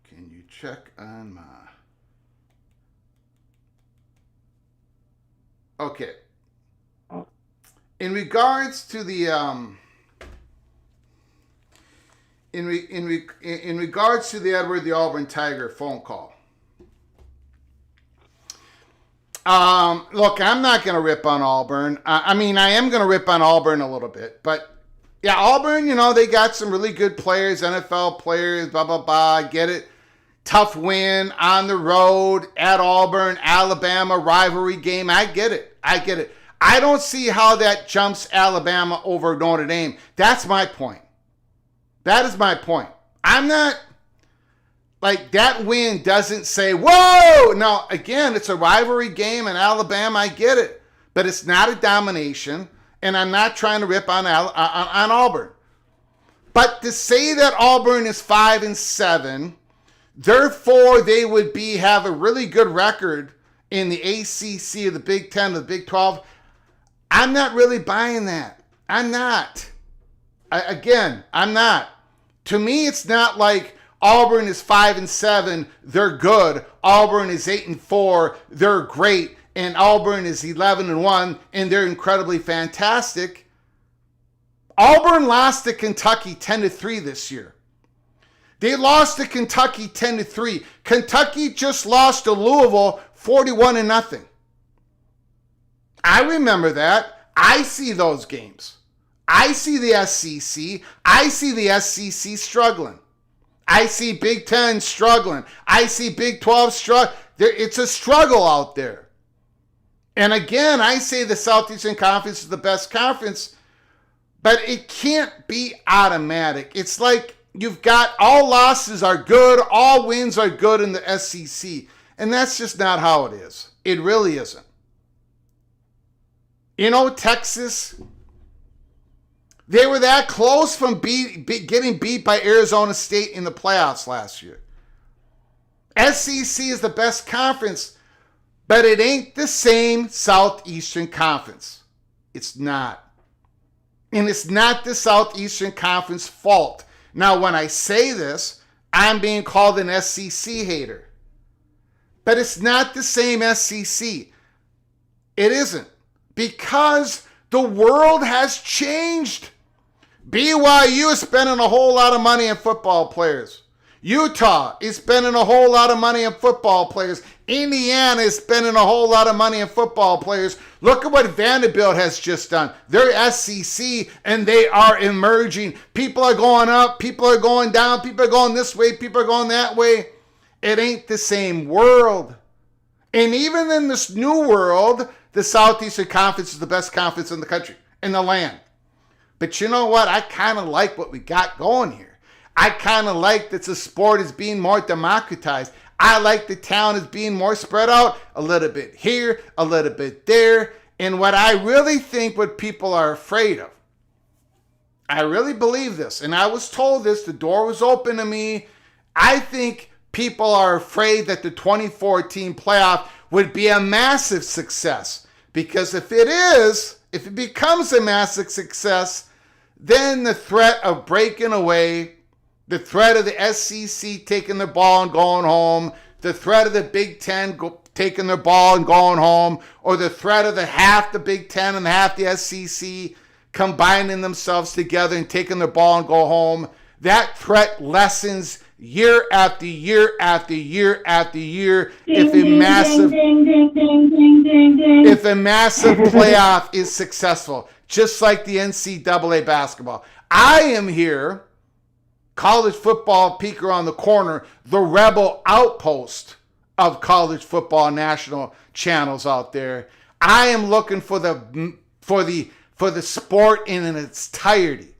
Can you check on my... Okay. In regards to the in regards to the Edward the Auburn Tiger phone call. Look, I'm not going to rip on Auburn. I mean, I am going to rip on Auburn a little bit, but yeah, Auburn, you know, they got some really good players, NFL players, blah, blah, blah. I get it. Tough win on the road at Auburn, Alabama, rivalry game. I get it. I don't see how that jumps Alabama over Notre Dame. That's my point. That is my point. I'm not, like, that win doesn't say, whoa! No, again, it's a rivalry game in Alabama. I get it. but it's not a domination, and I'm not trying to rip on Auburn. But to say that Auburn is 5-7, therefore they would have a really good record in the ACC, or the Big Ten, or the Big 12, I'm not really buying that. I'm not. I'm not. To me, it's not like Auburn is 5-7, they're good. Auburn is 8-4, they're great. And Auburn is 11-1, and they're incredibly fantastic. Auburn lost to Kentucky 10-3 this year. They lost to Kentucky 10-3. Kentucky just lost to Louisville 41-0. I remember that. I see those games. I see the SEC. I see the SEC struggling. I see Big Ten struggling. I see Big 12 struggling. It's a struggle out there. And again, I say the Southeastern Conference is the best conference, but it can't be automatic. It's like you've got all losses are good, all wins are good in the SEC. And that's just not how it is. It really isn't. You know, Texas, they were that close from getting beat by Arizona State in the playoffs last year. SEC is the best conference, but it ain't the same Southeastern Conference. It's not. And it's not the Southeastern Conference fault. Now, when I say this, I'm being called an SEC hater. But it's not the same SEC. It isn't. Because the world has changed. BYU is spending a whole lot of money on football players. Utah is spending a whole lot of money on football players. Indiana is spending a whole lot of money on football players. Look at what Vanderbilt has just done. They're SEC and they are emerging. People are going up, people are going down, people are going this way, people are going that way. It ain't the same world. And even in this new world, the Southeastern Conference is the best conference in the country, in the land. But you know what? I kind of like what we got going here. I kind of like that the sport is being more democratized. I like the talent is being more spread out, a little bit here, a little bit there. And what I really think what people are afraid of, I really believe this, and I was told this, the door was open to me. I think people are afraid that the 2014 playoff would be a massive success. Because if it becomes a massive success, then the threat of breaking away, the threat of the SEC taking the ball and going home, the threat of the Big Ten taking their ball and going home, or the threat of the half the Big Ten and half the SEC combining themselves together and taking their ball and go home, that threat lessens year after year after year after year. If a massive playoff is successful, just like the NCAA basketball. I am here, college football peeker on the corner, the rebel outpost of college football national channels out there. I am looking for the sport in its entirety.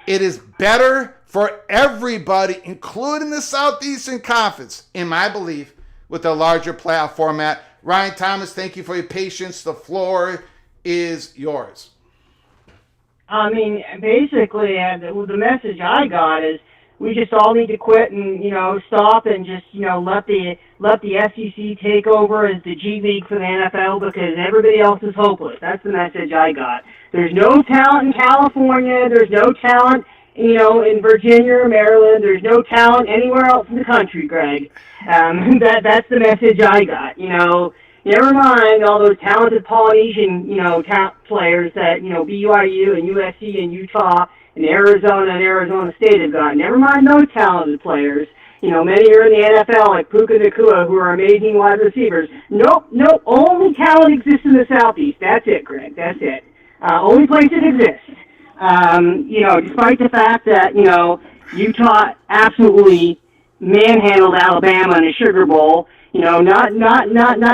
It is better for everybody, including the Southeastern Conference, in my belief, with a larger playoff format. Ryan Thomas, thank you for your patience. The floor is yours. I mean, basically, the message I got is we just all need to quit and, stop and just, let the SEC take over as the G League for the NFL because everybody else is hopeless. That's the message I got. There's no talent in California. There's no talent, in Virginia or Maryland. There's no talent anywhere else in the country, Greg. That's the message I got. Never mind all those talented Polynesian, players that, BYU and USC and Utah and Arizona State have got. Never mind those talented players. Many are in the NFL like Puka Nacua, who are amazing wide receivers. Nope. Only talent exists in the Southeast. That's it, Greg. That's it. Only place it exists. Despite the fact that, Utah absolutely manhandled Alabama in a Sugar Bowl, not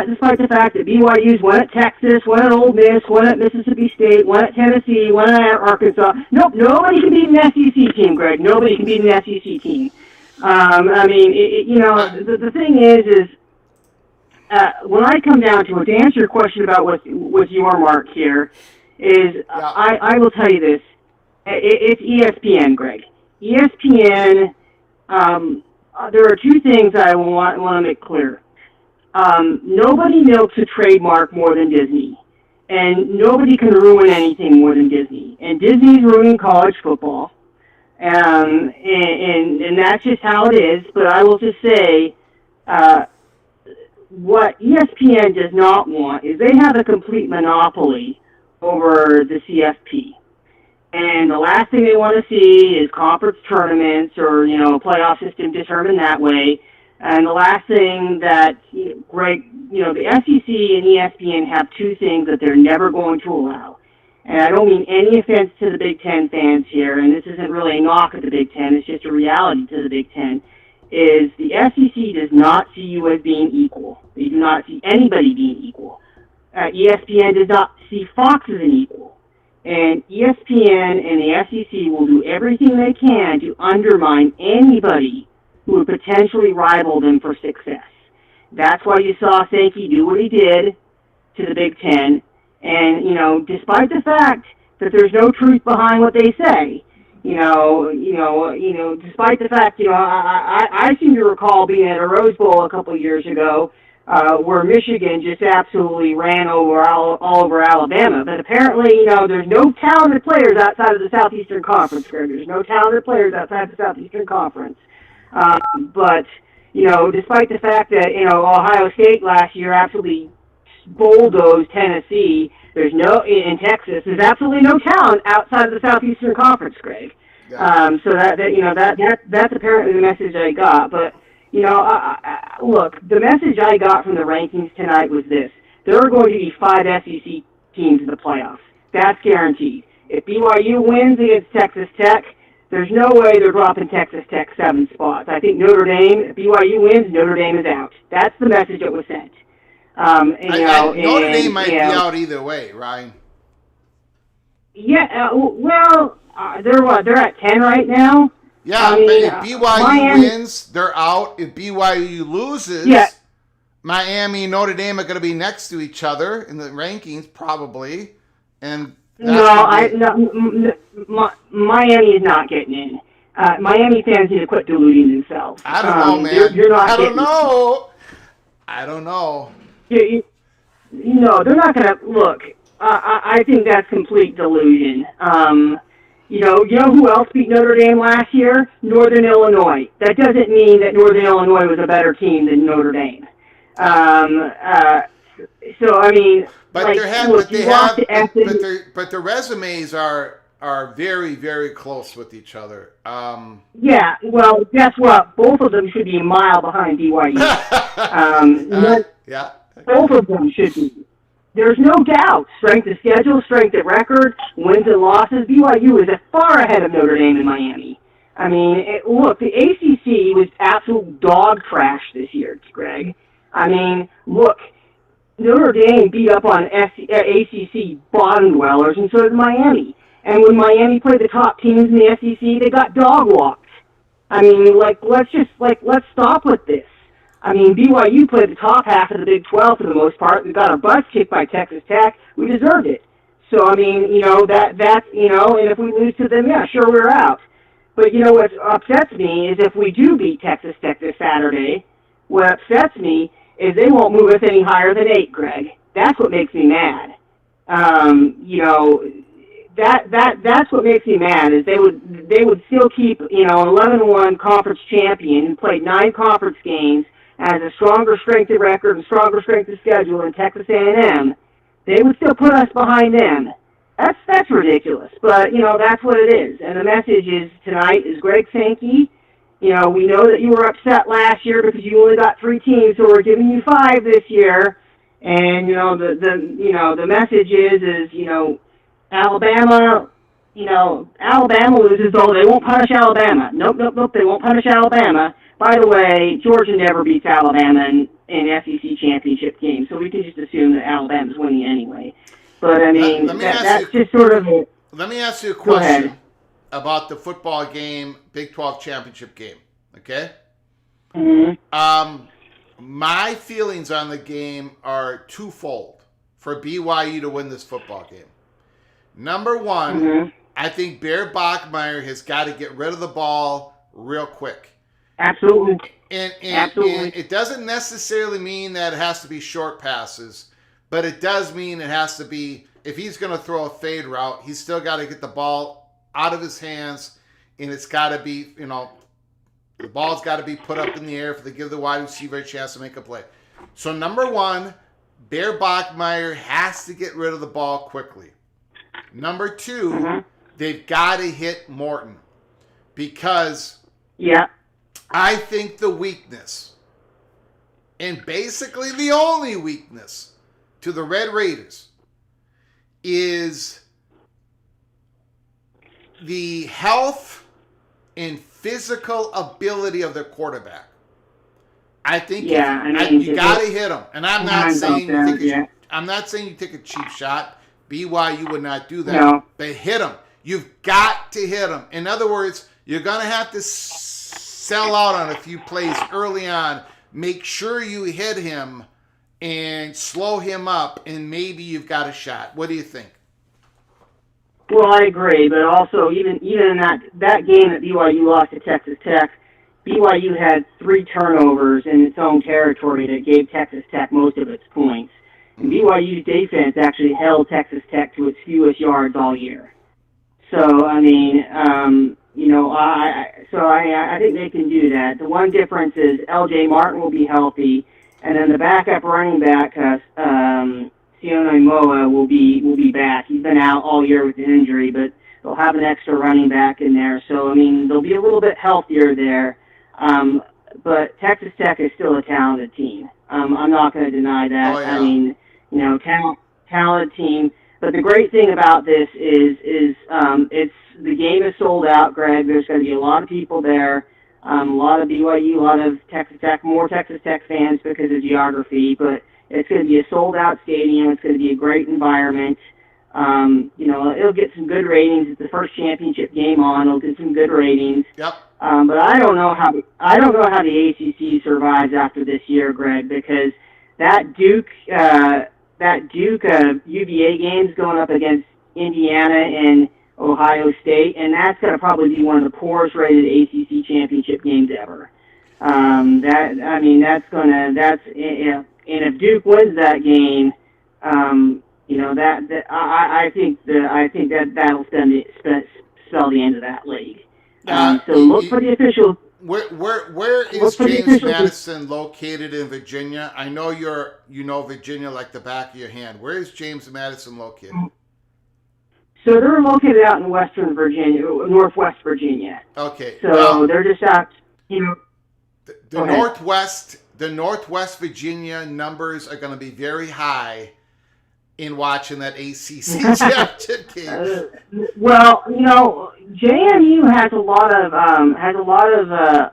despite the fact that BYU's won at Texas, won at Ole Miss, won at Mississippi State, won at Tennessee, won at Arkansas. Nope, nobody can beat an SEC team, Greg. Nobody can beat an SEC team. The thing is when I come down to it, to answer your question about what's your mark here, is I will tell you this. It's ESPN, Greg. ESPN, there are two things I want to make clear. Nobody milks a trademark more than Disney. And nobody can ruin anything more than Disney. And Disney's ruining college football. And that's just how it is. But I will just say, what ESPN does not want is they have a complete monopoly over the CFP. And the last thing they want to see is conference tournaments or, a playoff system determined that way. And the last thing that, Greg, the SEC and ESPN have two things that they're never going to allow. And I don't mean any offense to the Big Ten fans here, and this isn't really a knock at the Big Ten, it's just a reality to the Big Ten, is the SEC does not see you as being equal. They do not see anybody being equal. ESPN does not see Fox as an equal. And ESPN and the SEC will do everything they can to undermine anybody who would potentially rival them for success. That's why you saw Sankey do what he did to the Big Ten. And, despite the fact that there's no truth behind what they say, despite the fact, I seem to recall being at a Rose Bowl a couple of years ago, where Michigan just absolutely ran over all over Alabama. But apparently, there's no talented players outside of the Southeastern Conference, Greg. There's no talented players outside the Southeastern Conference. But, despite the fact that, Ohio State last year absolutely bulldozed Tennessee, in Texas, there's absolutely no talent outside of the Southeastern Conference, Greg. So that's apparently the message I got. But, look, the message I got from the rankings tonight was this. There are going to be 5 SEC teams in the playoffs. That's guaranteed. If BYU wins against Texas Tech, there's no way they're dropping Texas Tech 7 spots. I think Notre Dame, if BYU wins, Notre Dame is out. That's the message that was sent. Notre Dame might be out either way, Ryan. Yeah, they're at 10 right now. Yeah, but if BYU wins, they're out. If BYU loses, Miami and Notre Dame are going to be next to each other in the rankings, probably. And Miami is not getting in. Miami fans need to quit deluding themselves. I don't know, man. You're not I don't know. I don't know. They're not going to look. I think that's complete delusion. You know who else beat Notre Dame last year? Northern Illinois. That doesn't mean that Northern Illinois was a better team than Notre Dame. So I mean, but their resumes are very, very close with each other. Yeah, well, guess what? Both of them should be a mile behind BYU. Yeah. Both of them should be. There's no doubt. Strength of schedule, strength of record, wins and losses. BYU is far ahead of Notre Dame and Miami. I mean, look, the ACC was absolute dog trash this year, Greg. I mean, look, Notre Dame beat up on ACC bottom dwellers, and so did Miami. And when Miami played the top teams in the SEC, they got dog walked. I mean, let's stop with this. I mean, BYU played the top half of the Big 12 for the most part. We got our butts kicked by Texas Tech. We deserved it. So, I mean, that's, and if we lose to them, yeah, sure, we're out. But, what upsets me is if we do beat Texas Tech this Saturday, what upsets me is they won't move us any higher than 8, Greg. That's what makes me mad. That's what makes me mad is they would still keep, an 11-1 conference champion who played 9 conference games, has a stronger strength of record and stronger strength of schedule than Texas A&M. They would still put us behind them. That's ridiculous, but that's what it is. And the message is tonight is Greg Sankey. We know that you were upset last year because you only got 3 teams, so we're giving you 5 this year. And the message is Alabama. Alabama loses, though they won't punish Alabama. Nope, they won't punish Alabama. By the way, Georgia never beats Alabama in SEC championship games, so we can just assume that Alabama's winning anyway. But, I mean, that's just sort of it. Let me ask you a question about the football game, Big 12 championship game, okay? Mm-hmm. My feelings on the game are twofold for BYU to win this football game. Number one, I think Bear Bachmeier has got to get rid of the ball real quick. Absolutely. And Absolutely. it doesn't necessarily mean that it has to be short passes, but it does mean it has to be, if he's going to throw a fade route, he's still got to get the ball out of his hands, and it's got to be, the ball's got to be put up in the air to give the wide receiver a chance to make a play. So number one, Bear Bachmeier has to get rid of the ball quickly. Number two, they've got to hit Morton, because I think the weakness, and basically the only weakness to the Red Raiders, is the health and physical ability of their quarterback. I think you got to hit him, and I'm not saying you take a cheap shot. BYU would not do that, No. but hit him. You've got to hit him. In other words, you're going to have to sell out on a few plays early on. Make sure you hit him and slow him up, and maybe you've got a shot. What do you think? Well, I agree, but also even in that game that BYU lost to Texas Tech, BYU had 3 turnovers in its own territory that gave Texas Tech most of its points. And BYU's defense actually held Texas Tech to its fewest yards all year. So, I mean, I think they can do that. The one difference is L.J. Martin will be healthy, and then the backup running back, Sione Moa, will be back. He's been out all year with an injury, but they'll have an extra running back in there. So, I mean, they'll be a little bit healthier there. But Texas Tech is still a talented team. I'm not going to deny that. Oh, yeah. I mean, talented team. But the great thing about this is it's the game is sold out, Greg. There's going to be a lot of people there, a lot of BYU, a lot of Texas Tech, more Texas Tech fans because of geography. But it's going to be a sold-out stadium. It's going to be a great environment. It'll get some good ratings. It's the first championship game on. It'll get some good ratings. Yep. But I don't know how the ACC survives after this year, Greg, because that Duke UVA game's going up against Indiana and Ohio State, and that's going to probably be one of the poorest rated ACC championship games ever. And if Duke wins that game, I think that'll spell the end of that league. So look for the officials. Where is James Madison located in Virginia? I know you know Virginia like the back of your hand. Where is James Madison located? So they're located out in Western Virginia, Northwest Virginia. Okay. So they're just out, The Northwest Virginia numbers are going to be very high in watching that ACC championship game. JMU has a lot of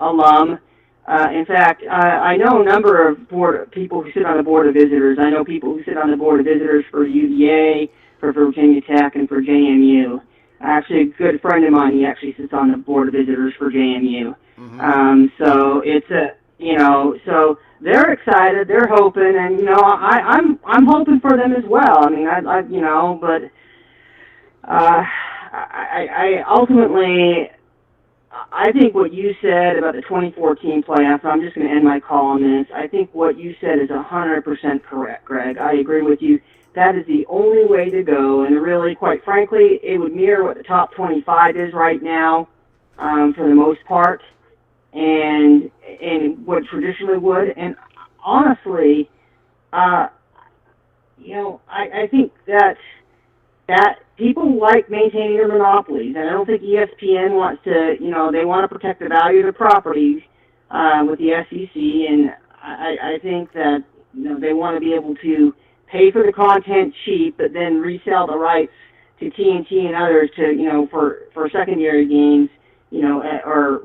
alum. In fact, I know a number of people who sit on the board of visitors. I know people who sit on the board of visitors for UVA, for Virginia Tech, and for JMU. Actually, a good friend of mine, he actually sits on the board of visitors for JMU. So it's so they're excited, they're hoping, and I'm hoping for them as well. I mean, I ultimately, I think what you said about the 2014 playoffs, I'm just going to end my call on this. I think what you said is 100% correct, Greg. I agree with you. That is the only way to go, and really, quite frankly, it would mirror what the top 25 is right now, for the most part, and what traditionally would. And honestly, I think that people like maintaining their monopolies, and I don't think ESPN wants to, they want to protect the value of the properties with the SEC, and I think that, they want to be able to pay for the content cheap, but then resell the rights to TNT and others to, for secondary games, or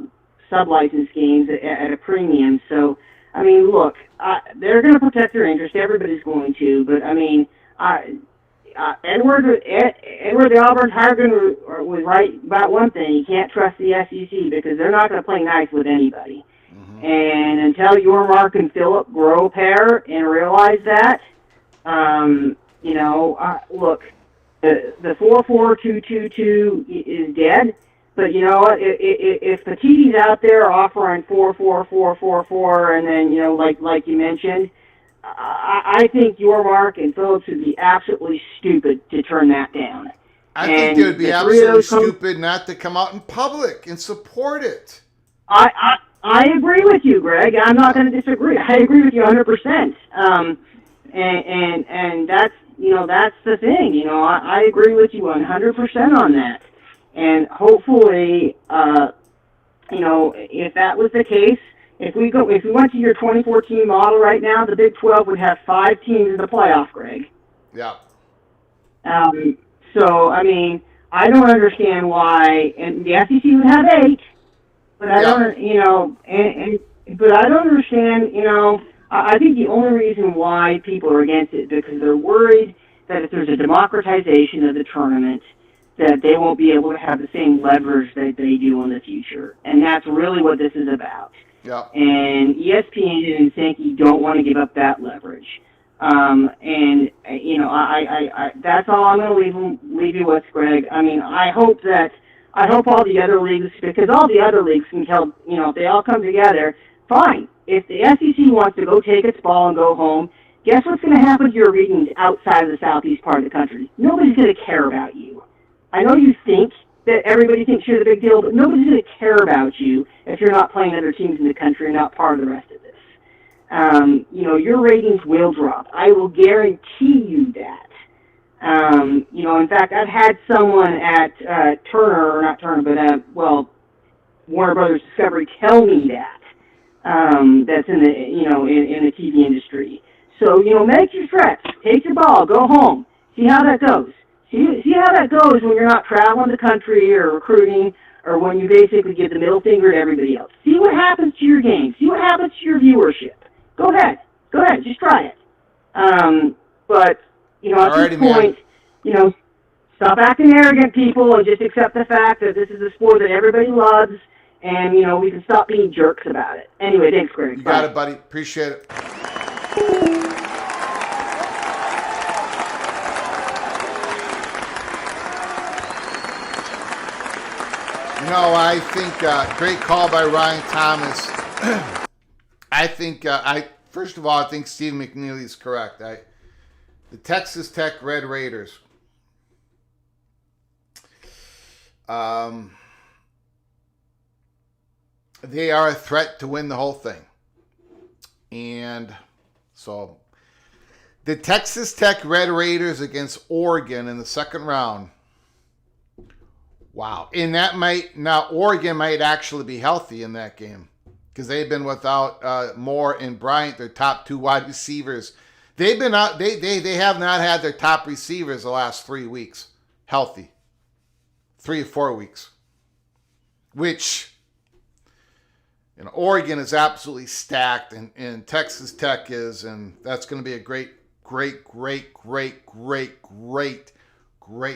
sub-licensed games at a premium. So, I mean, look, they're going to protect their interest. Everybody's going to, but I mean, Edward the Auburn Tiger was right about one thing. You can't trust the SEC because they're not going to play nice with anybody. And until Yormark and Phillip grow a pair and realize that, look, the 4-4-2-2-2 is dead. But you know what? If Petitti's out there offering 4-4-4-4-4, and then like you mentioned, I think Yormark and Phillips would be absolutely stupid to turn that down. I think they would be absolutely stupid not to come out in public and support it. I agree with you, Greg. I'm not going to disagree. I agree with you 100%. And that's that's the thing. I agree with you 100% on that. And hopefully, if that was the case, if we went to your 2014 model right now, the Big 12 would have 5 teams in the playoff, Greg. Yeah. So I mean, I don't understand why, and the SEC would have 8, but I don't, but I don't understand. I think the only reason why people are against it is because they're worried that if there's a democratization of the tournament, that they won't be able to have the same leverage that they do in the future. And that's really what this is about. Yeah. And ESPN and Sankey don't want to give up that leverage. I that's all I'm going to leave you with, Greg. I mean, I hope all the other leagues, because all the other leagues can tell, if they all come together, fine. If the SEC wants to go take its ball and go home, guess what's going to happen to your ratings outside of the southeast part of the country? Nobody's going to care about you. I know you think that everybody thinks you're the big deal, but nobody's going to care about you if you're not playing other teams in the country and not part of the rest of this. Your ratings will drop. I will guarantee you that. In fact, I've had someone at Warner Brothers Discovery tell me that. That's in the in the TV industry. So make your threats, take your ball, go home, see how that goes. See how that goes when you're not traveling the country or recruiting, or when you basically give the middle finger to everybody else. See what happens to your game. See what happens to your viewership. Go ahead, just try it. But at this point, stop acting arrogant, people, and just accept the fact that this is a sport that everybody loves. And, we can stop being jerks about it. Anyway, thanks, Greg. You got it, buddy. Appreciate it. I think, great call by Ryan Thomas. I think, first of all, I think Steve McNeely is correct. The Texas Tech Red Raiders, they are a threat to win the whole thing. And so the Texas Tech Red Raiders against Oregon in the second round. Wow. And Oregon might actually be healthy in that game because they've been without Moore and Bryant, their top 2 wide receivers. They've been out. They have not had their top receivers the last 3 weeks healthy. 3 or 4 weeks. Which, Oregon is absolutely stacked, and Texas Tech is, and that's going to be a great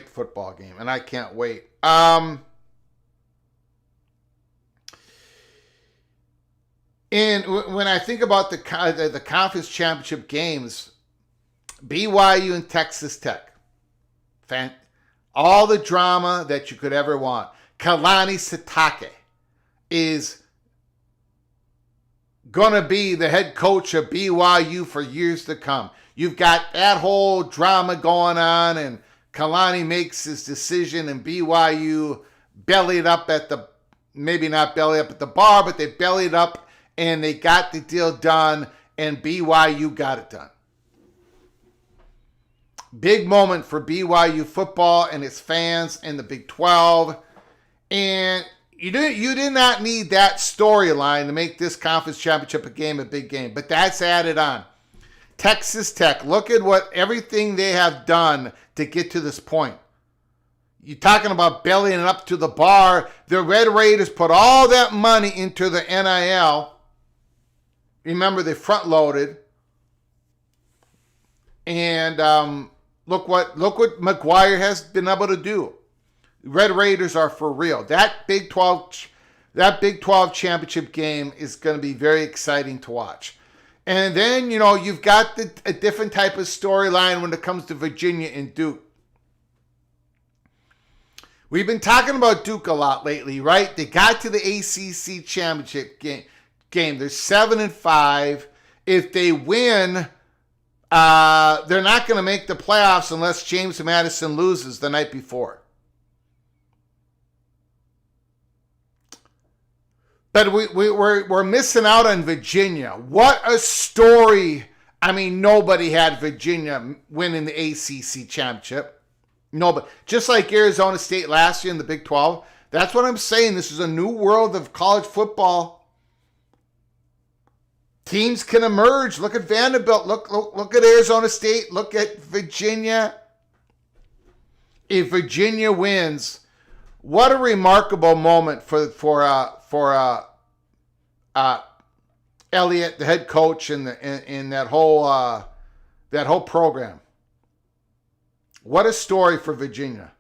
football game, and I can't wait. And when I think about the conference championship games, BYU and Texas Tech, all the drama that you could ever want. Kalani Sitake is going to be the head coach of BYU for years to come. You've got that whole drama going on, and Kalani makes his decision, and BYU bellied up maybe not belly up at the bar, but they bellied up, and they got the deal done, and BYU got it done. Big moment for BYU football and its fans and the Big 12. And you did not need that storyline to make this conference championship a big game, but that's added on. Texas Tech, look at everything they have done to get to this point. You're talking about bellying up to the bar. The Red Raiders put all that money into the NIL. Remember, they front-loaded. And look what McGuire has been able to do. Red Raiders are for real. That Big 12 that Big 12 championship game is going to be very exciting to watch. And then, you've got a different type of storyline when it comes to Virginia and Duke. We've been talking about Duke a lot lately, right? They got to the ACC championship game. They're 7-5. If they win, they're not going to make the playoffs unless James Madison loses the night before. But we're missing out on Virginia. What a story. I mean, nobody had Virginia winning the ACC championship. Nobody. Just like Arizona State last year in the Big 12. That's what I'm saying. This is a new world of college football. Teams can emerge. Look at Vanderbilt. Look at Arizona State. Look at Virginia. If Virginia wins, what a remarkable moment for Elliott, the head coach, and that whole program. What a story for Virginia.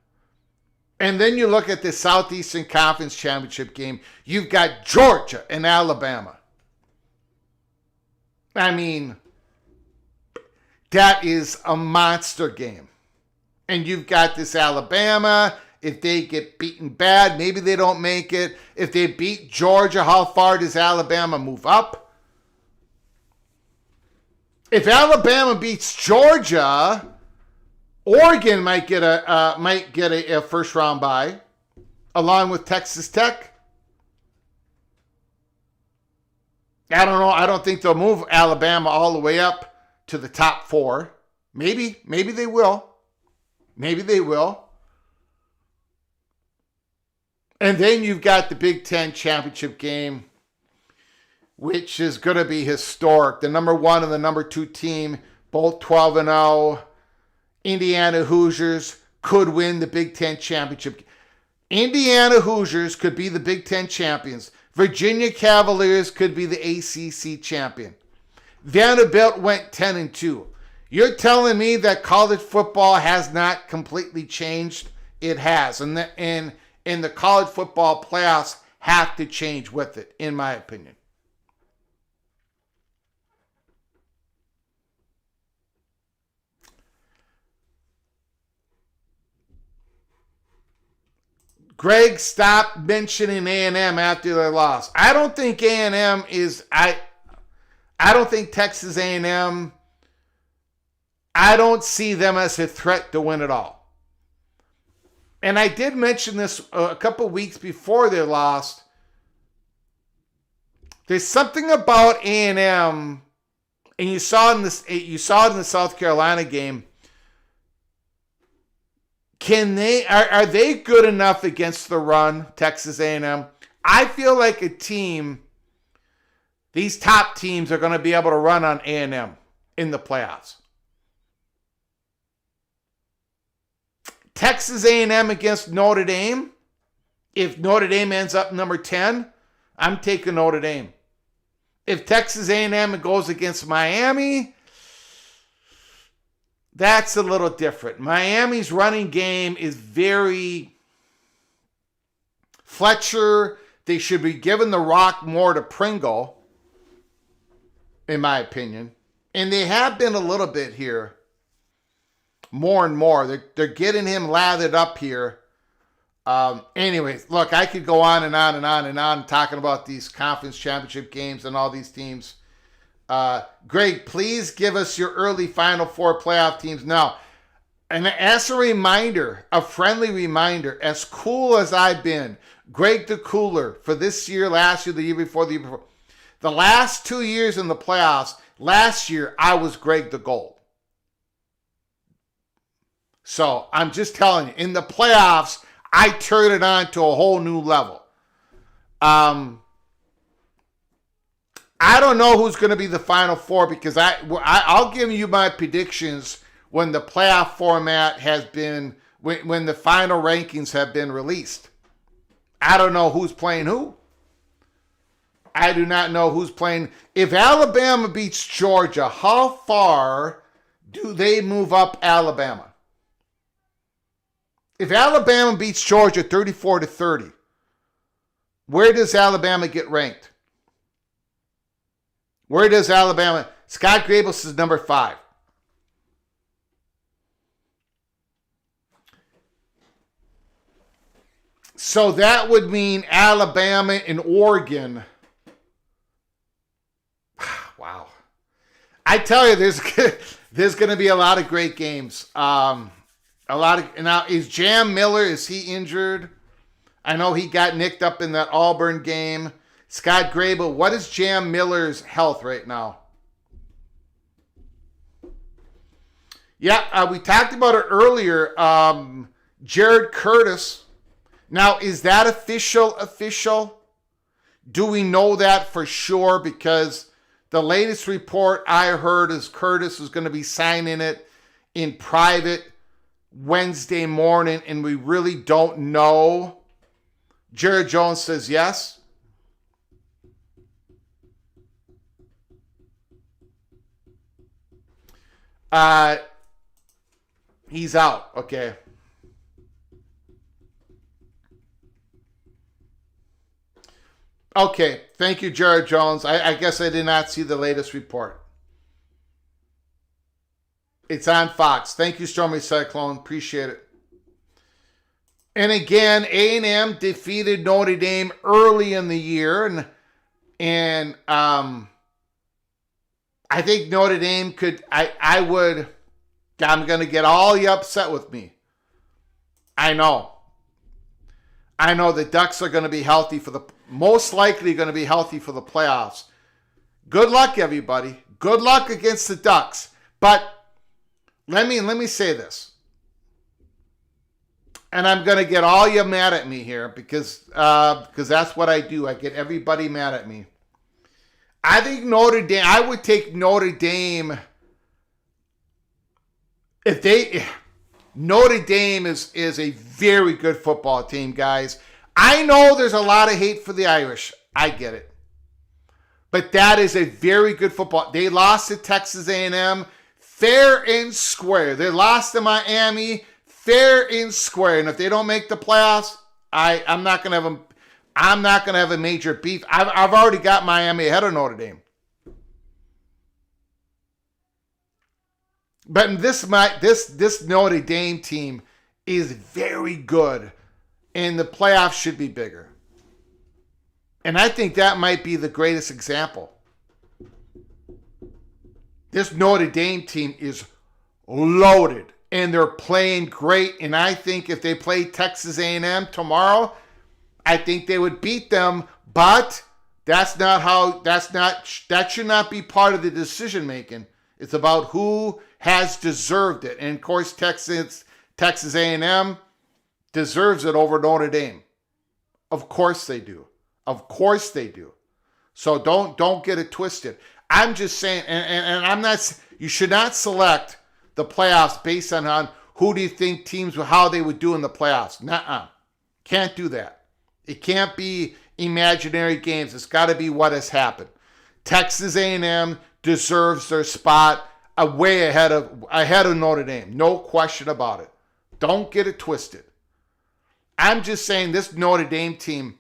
And then you look at the Southeastern Conference Championship game. You've got Georgia and Alabama. I mean, that is a monster game. And you've got this Alabama. If they get beaten bad, maybe they don't make it. If they beat Georgia, how far does Alabama move up? If Alabama beats Georgia, Oregon might get a first round bye, along with Texas Tech. I don't know. I don't think they'll move Alabama all the way up to the top 4. Maybe they will. Maybe they will. And then you've got the Big Ten championship game, which is going to be historic. The number 1 and the number 2 team, both 12-0. Indiana Hoosiers could win the Big Ten championship. Indiana Hoosiers could be the Big Ten champions. Virginia Cavaliers could be the ACC champion. Vanderbilt went 10-2. You're telling me that college football has not completely changed? It has. And the college football playoffs have to change with it, in my opinion. Greg, stop mentioning A&M after their loss. I don't think A&M is... I don't think Texas A&M... I don't see them as a threat to win it all. And I did mention this a couple weeks before they lost. There's something about A&M, and you saw it in the South Carolina game. Are they good enough against the run, Texas A&M? I feel like a team, these top teams are going to be able to run on A&M in the playoffs. Texas A&M against Notre Dame. If Notre Dame ends up number 10, I'm taking Notre Dame. If Texas A&M goes against Miami, that's a little different. Miami's running game is very Fletcher. They should be giving the rock more to Pringle, in my opinion. And they have been a little bit here. More and more. They're getting him lathered up here. Anyways, look, I could go on and on and on and on talking about these conference championship games and all these teams. Greg, please give us your early Final Four playoff teams now. And as a reminder, a friendly reminder, as cool as I've been, Greg the Cooler, for this year, last year, the year before, the last 2 years in the playoffs, last year, I was Greg the Gold. So I'm just telling you, in the playoffs, I turned it on to a whole new level. I don't know who's going to be the Final Four because I'll give you my predictions when the playoff format has been, when the final rankings have been released. I don't know who's playing who. I do not know who's playing. If Alabama beats Georgia, how far do they move up Alabama? If Alabama beats Georgia 34-30, Where does Alabama get ranked? Where does Alabama? Scott Grable says number 5. So that would mean Alabama and Oregon. Wow. I tell you, there's going to be a lot of great games. Now, is Jam Miller, is he injured? I know he got nicked up in that Auburn game. Scott Grable, what is Jam Miller's health right now? Yeah, we talked about it earlier. Jared Curtis. Now, is that official? Do we know that for sure? Because the latest report I heard is Curtis is going to be signing it in private Wednesday morning, and we really don't know. Jared Jones says yes. He's out. Okay. Okay. Thank you, Jared Jones. I guess I did not see the latest report. It's on Fox. Thank you, Stormy Cyclone. Appreciate it. And again, A&M defeated Notre Dame early in the year, and I think Notre Dame could. I'm going to get all you upset with me. I know the Ducks are going to be healthy most likely going to be healthy for the playoffs. Good luck, everybody. Good luck against the Ducks. But let me say this. And I'm going to get all you mad at me here because that's what I do. I get everybody mad at me. I think I would take Notre Dame Notre Dame is a very good football team, guys. I know there's a lot of hate for the Irish. I get it. But that is a very good football. They lost to Texas A&M fair and square. They lost to Miami fair and square. And if they don't make the playoffs, I'm not going to have a major beef. I've already got Miami ahead of Notre Dame. But this Notre Dame team is very good, and the playoffs should be bigger. And I think that might be the greatest example. This Notre Dame team is loaded, and they're playing great. And I think if they play Texas A&M tomorrow, I think they would beat them. But that should not be part of the decision making. It's about who has deserved it. And of course, Texas A&M deserves it over Notre Dame. Of course they do. Of course they do. So don't get it twisted. I'm just saying, and I'm not. You should not select the playoffs based on who do you think teams, how they would do in the playoffs. Nuh-uh. Can't do that. It can't be imaginary games. It's got to be what has happened. Texas A&M deserves their spot way ahead of Notre Dame. No question about it. Don't get it twisted. I'm just saying this Notre Dame team,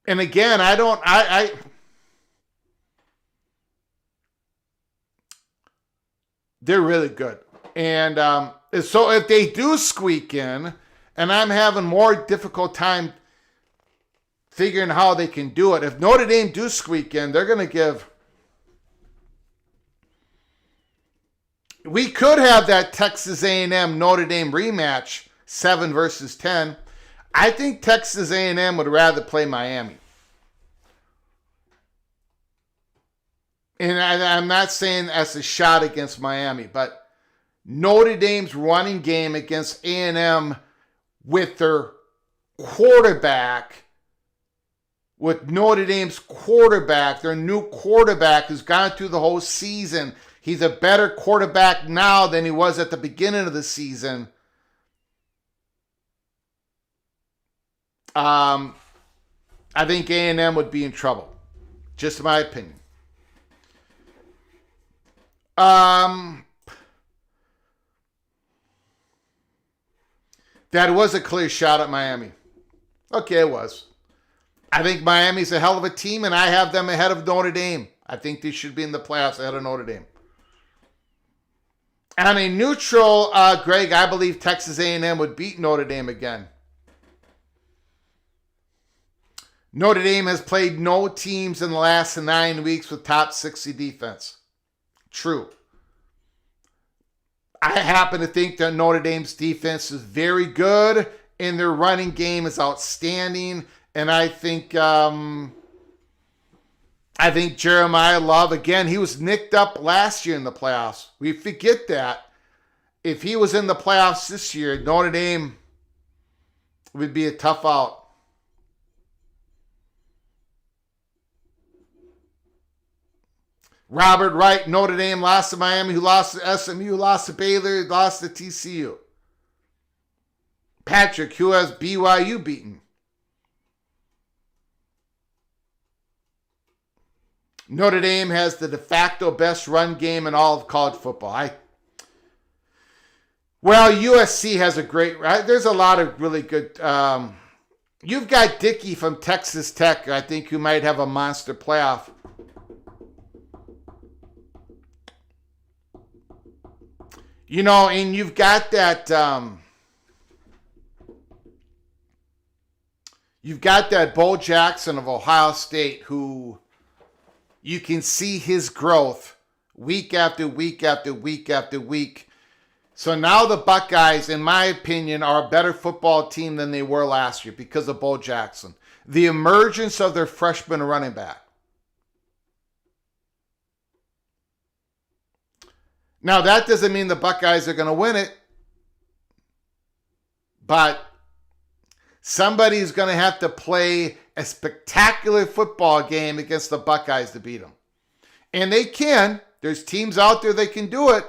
and again, they're really good. And so if they do squeak in, and I'm having more difficult time figuring how they can do it. If Notre Dame do squeak in, they're going to give. We could have that Texas A&M Notre Dame rematch, 7 versus 10. I think Texas A&M would rather play Miami. And I'm not saying that's a shot against Miami, but Notre Dame's running game against A&M with their quarterback, with Notre Dame's quarterback, their new quarterback who's gone through the whole season. He's a better quarterback now than he was at the beginning of the season. I think A&M would be in trouble. Just my opinion. That was a clear shot at Miami. Okay, it was. I think Miami's a hell of a team, and I have them ahead of Notre Dame. I think they should be in the playoffs ahead of Notre Dame. On a neutral, Greg, I believe Texas A&M would beat Notre Dame again. Notre Dame has played no teams in the last 9 weeks with top 60 defense. True. I happen to think that Notre Dame's defense is very good and their running game is outstanding. And I think Jeremiah Love, again, he was nicked up last year in the playoffs. We forget that. If he was in the playoffs this year, Notre Dame would be a tough out. Robert Wright, Notre Dame lost to Miami, who lost to SMU, lost to Baylor, lost to TCU. Patrick, who has BYU beaten? Notre Dame has the de facto best run game in all of college football. USC has a great, right? There's a lot of really good. You've got Dickey from Texas Tech, I think, who might have a monster playoff. You know, and you've got that. You've got that Bo Jackson of Ohio State, who you can see his growth week after week after week after week. So now the Buckeyes, in my opinion, are a better football team than they were last year because of Bo Jackson. The emergence of their freshman running back. Now, that doesn't mean the Buckeyes are going to win it, but somebody's going to have to play a spectacular football game against the Buckeyes to beat them. And they can. There's teams out there that can do it,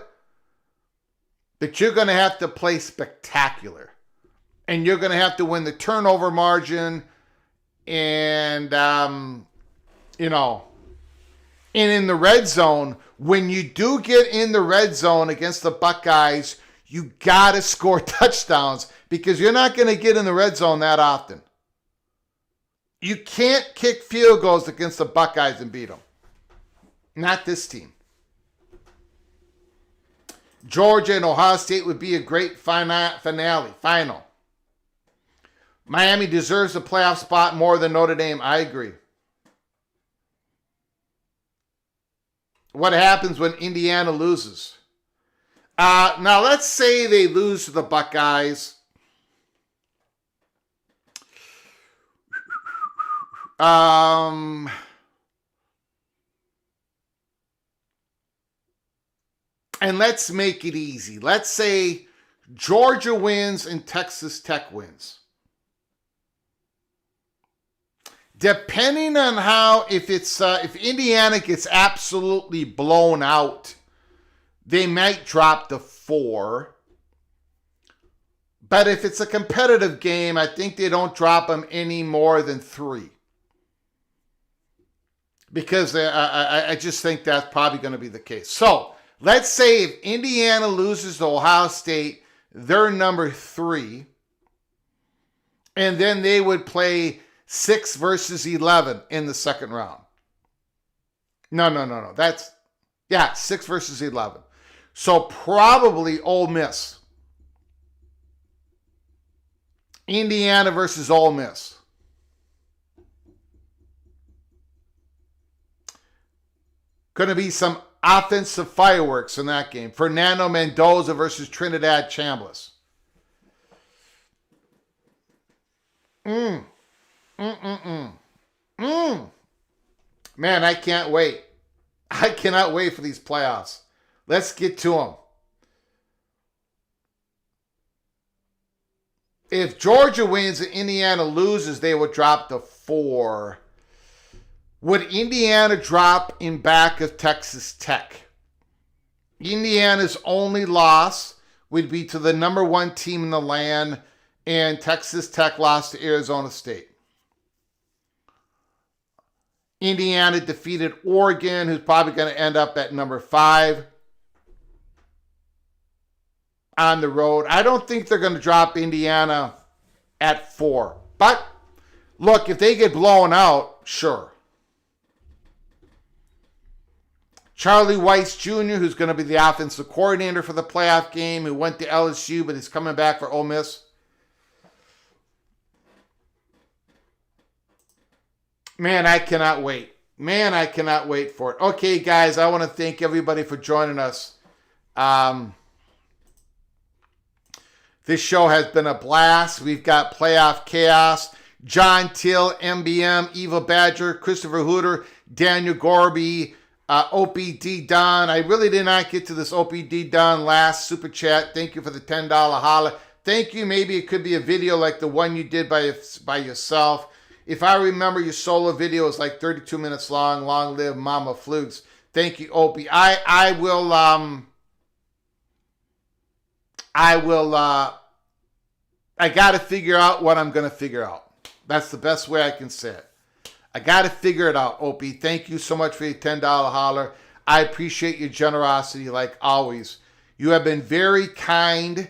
but you're going to have to play spectacular. And you're going to have to win the turnover margin and, and in the red zone, when you do get in the red zone against the Buckeyes, you got to score touchdowns because you're not going to get in the red zone that often. You can't kick field goals against the Buckeyes and beat them. Not this team. Georgia and Ohio State would be a great final. Miami deserves a playoff spot more than Notre Dame. I agree. What happens when Indiana loses? Now, let's say they lose to the Buckeyes. And let's make it easy. Let's say Georgia wins and Texas Tech wins. Depending on how, if Indiana gets absolutely blown out, they might drop to 4. But if it's a competitive game, I think they don't drop them any more than 3. Because I just think that's probably going to be the case. So, let's say if Indiana loses to Ohio State, they're number 3. And then they would play 6 versus 11 in the second round. No. 6 versus 11. So probably Ole Miss. Indiana versus Ole Miss. Going to be some offensive fireworks in that game. Fernando Mendoza versus Trinidad Chambliss. Man, I can't wait. I cannot wait for these playoffs. Let's get to them. If Georgia wins and Indiana loses, they would drop to 4. Would Indiana drop in back of Texas Tech? Indiana's only loss would be to the number 1 team in the land, and Texas Tech lost to Arizona State. Indiana defeated Oregon, who's probably going to end up at number 5 on the road. I don't think they're going to drop Indiana at 4. But Look, if they get blown out, sure. Charlie Weiss Jr., who's going to be the offensive coordinator for the playoff game, who went to LSU, but he's coming back for Ole Miss. Man, I cannot wait. Man, I cannot wait for it. Okay, guys, I want to thank everybody for joining us. This show has been a blast. We've got Playoff Chaos, John Till, MBM, Eva Badger, Christopher Hooter, Daniel Gorby, OPD Don. I really did not get to this OPD Don last super chat. Thank you for the $10 holla. Thank you. Maybe it could be a video like the one you did by yourself. If I remember, your solo video is like 32 minutes long. Long live Mama Flukes. Thank you, Opie. I will I got to figure out what I'm going to figure out. That's the best way I can say it. I got to figure it out, Opie. Thank you so much for your $10 holler. I appreciate your generosity like always. You have been very kind,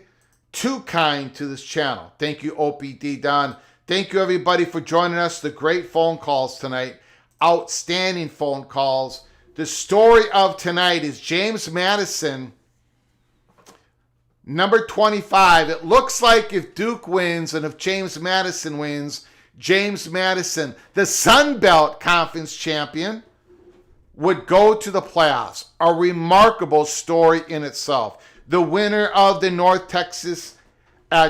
too kind to this channel. Thank you, OPD Don. Thank you, everybody, for joining us. The great phone calls tonight. Outstanding phone calls. The story of tonight is James Madison, number 25. It looks like if Duke wins and if James Madison wins, James Madison, the Sun Belt Conference champion, would go to the playoffs. A remarkable story in itself. The winner of the North Texas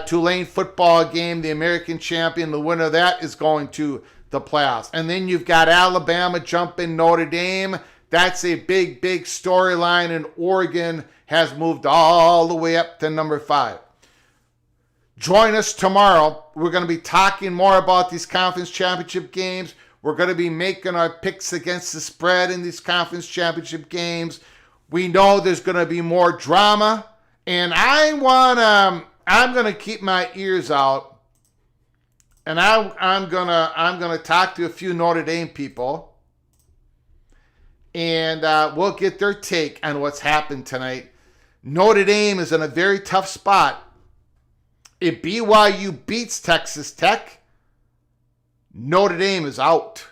Tulane football game, the American champion, the winner of that is going to the playoffs. And then you've got Alabama jumping Notre Dame. That's a big, big storyline, and Oregon has moved all the way up to number 5. Join us tomorrow. We're going to be talking more about these conference championship games. We're going to be making our picks against the spread in these conference championship games. We know there's going to be more drama, and I'm going to keep my ears out, and I'm going to talk to a few Notre Dame people, and we'll get their take on what's happened tonight. Notre Dame is in a very tough spot. If BYU beats Texas Tech, Notre Dame is out.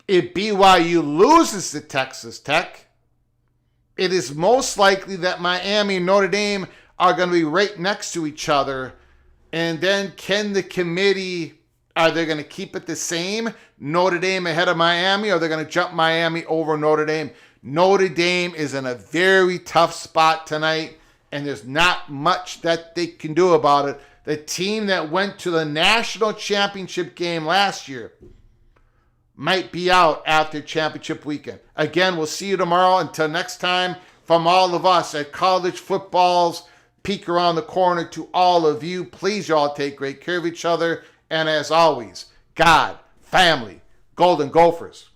If BYU loses to Texas Tech, it is most likely that Miami and Notre Dame are going to be right next to each other. And then can the committee, are they going to keep it the same? Notre Dame ahead of Miami, or are they going to jump Miami over Notre Dame? Notre Dame is in a very tough spot tonight, and there's not much that they can do about it. The team that went to the national championship game last year might be out after championship weekend. Again, we'll see you tomorrow. Until next time, from all of us at College Football's Peek Around the Corner to all of you, please y'all take great care of each other. And as always, God, family, Golden Gophers.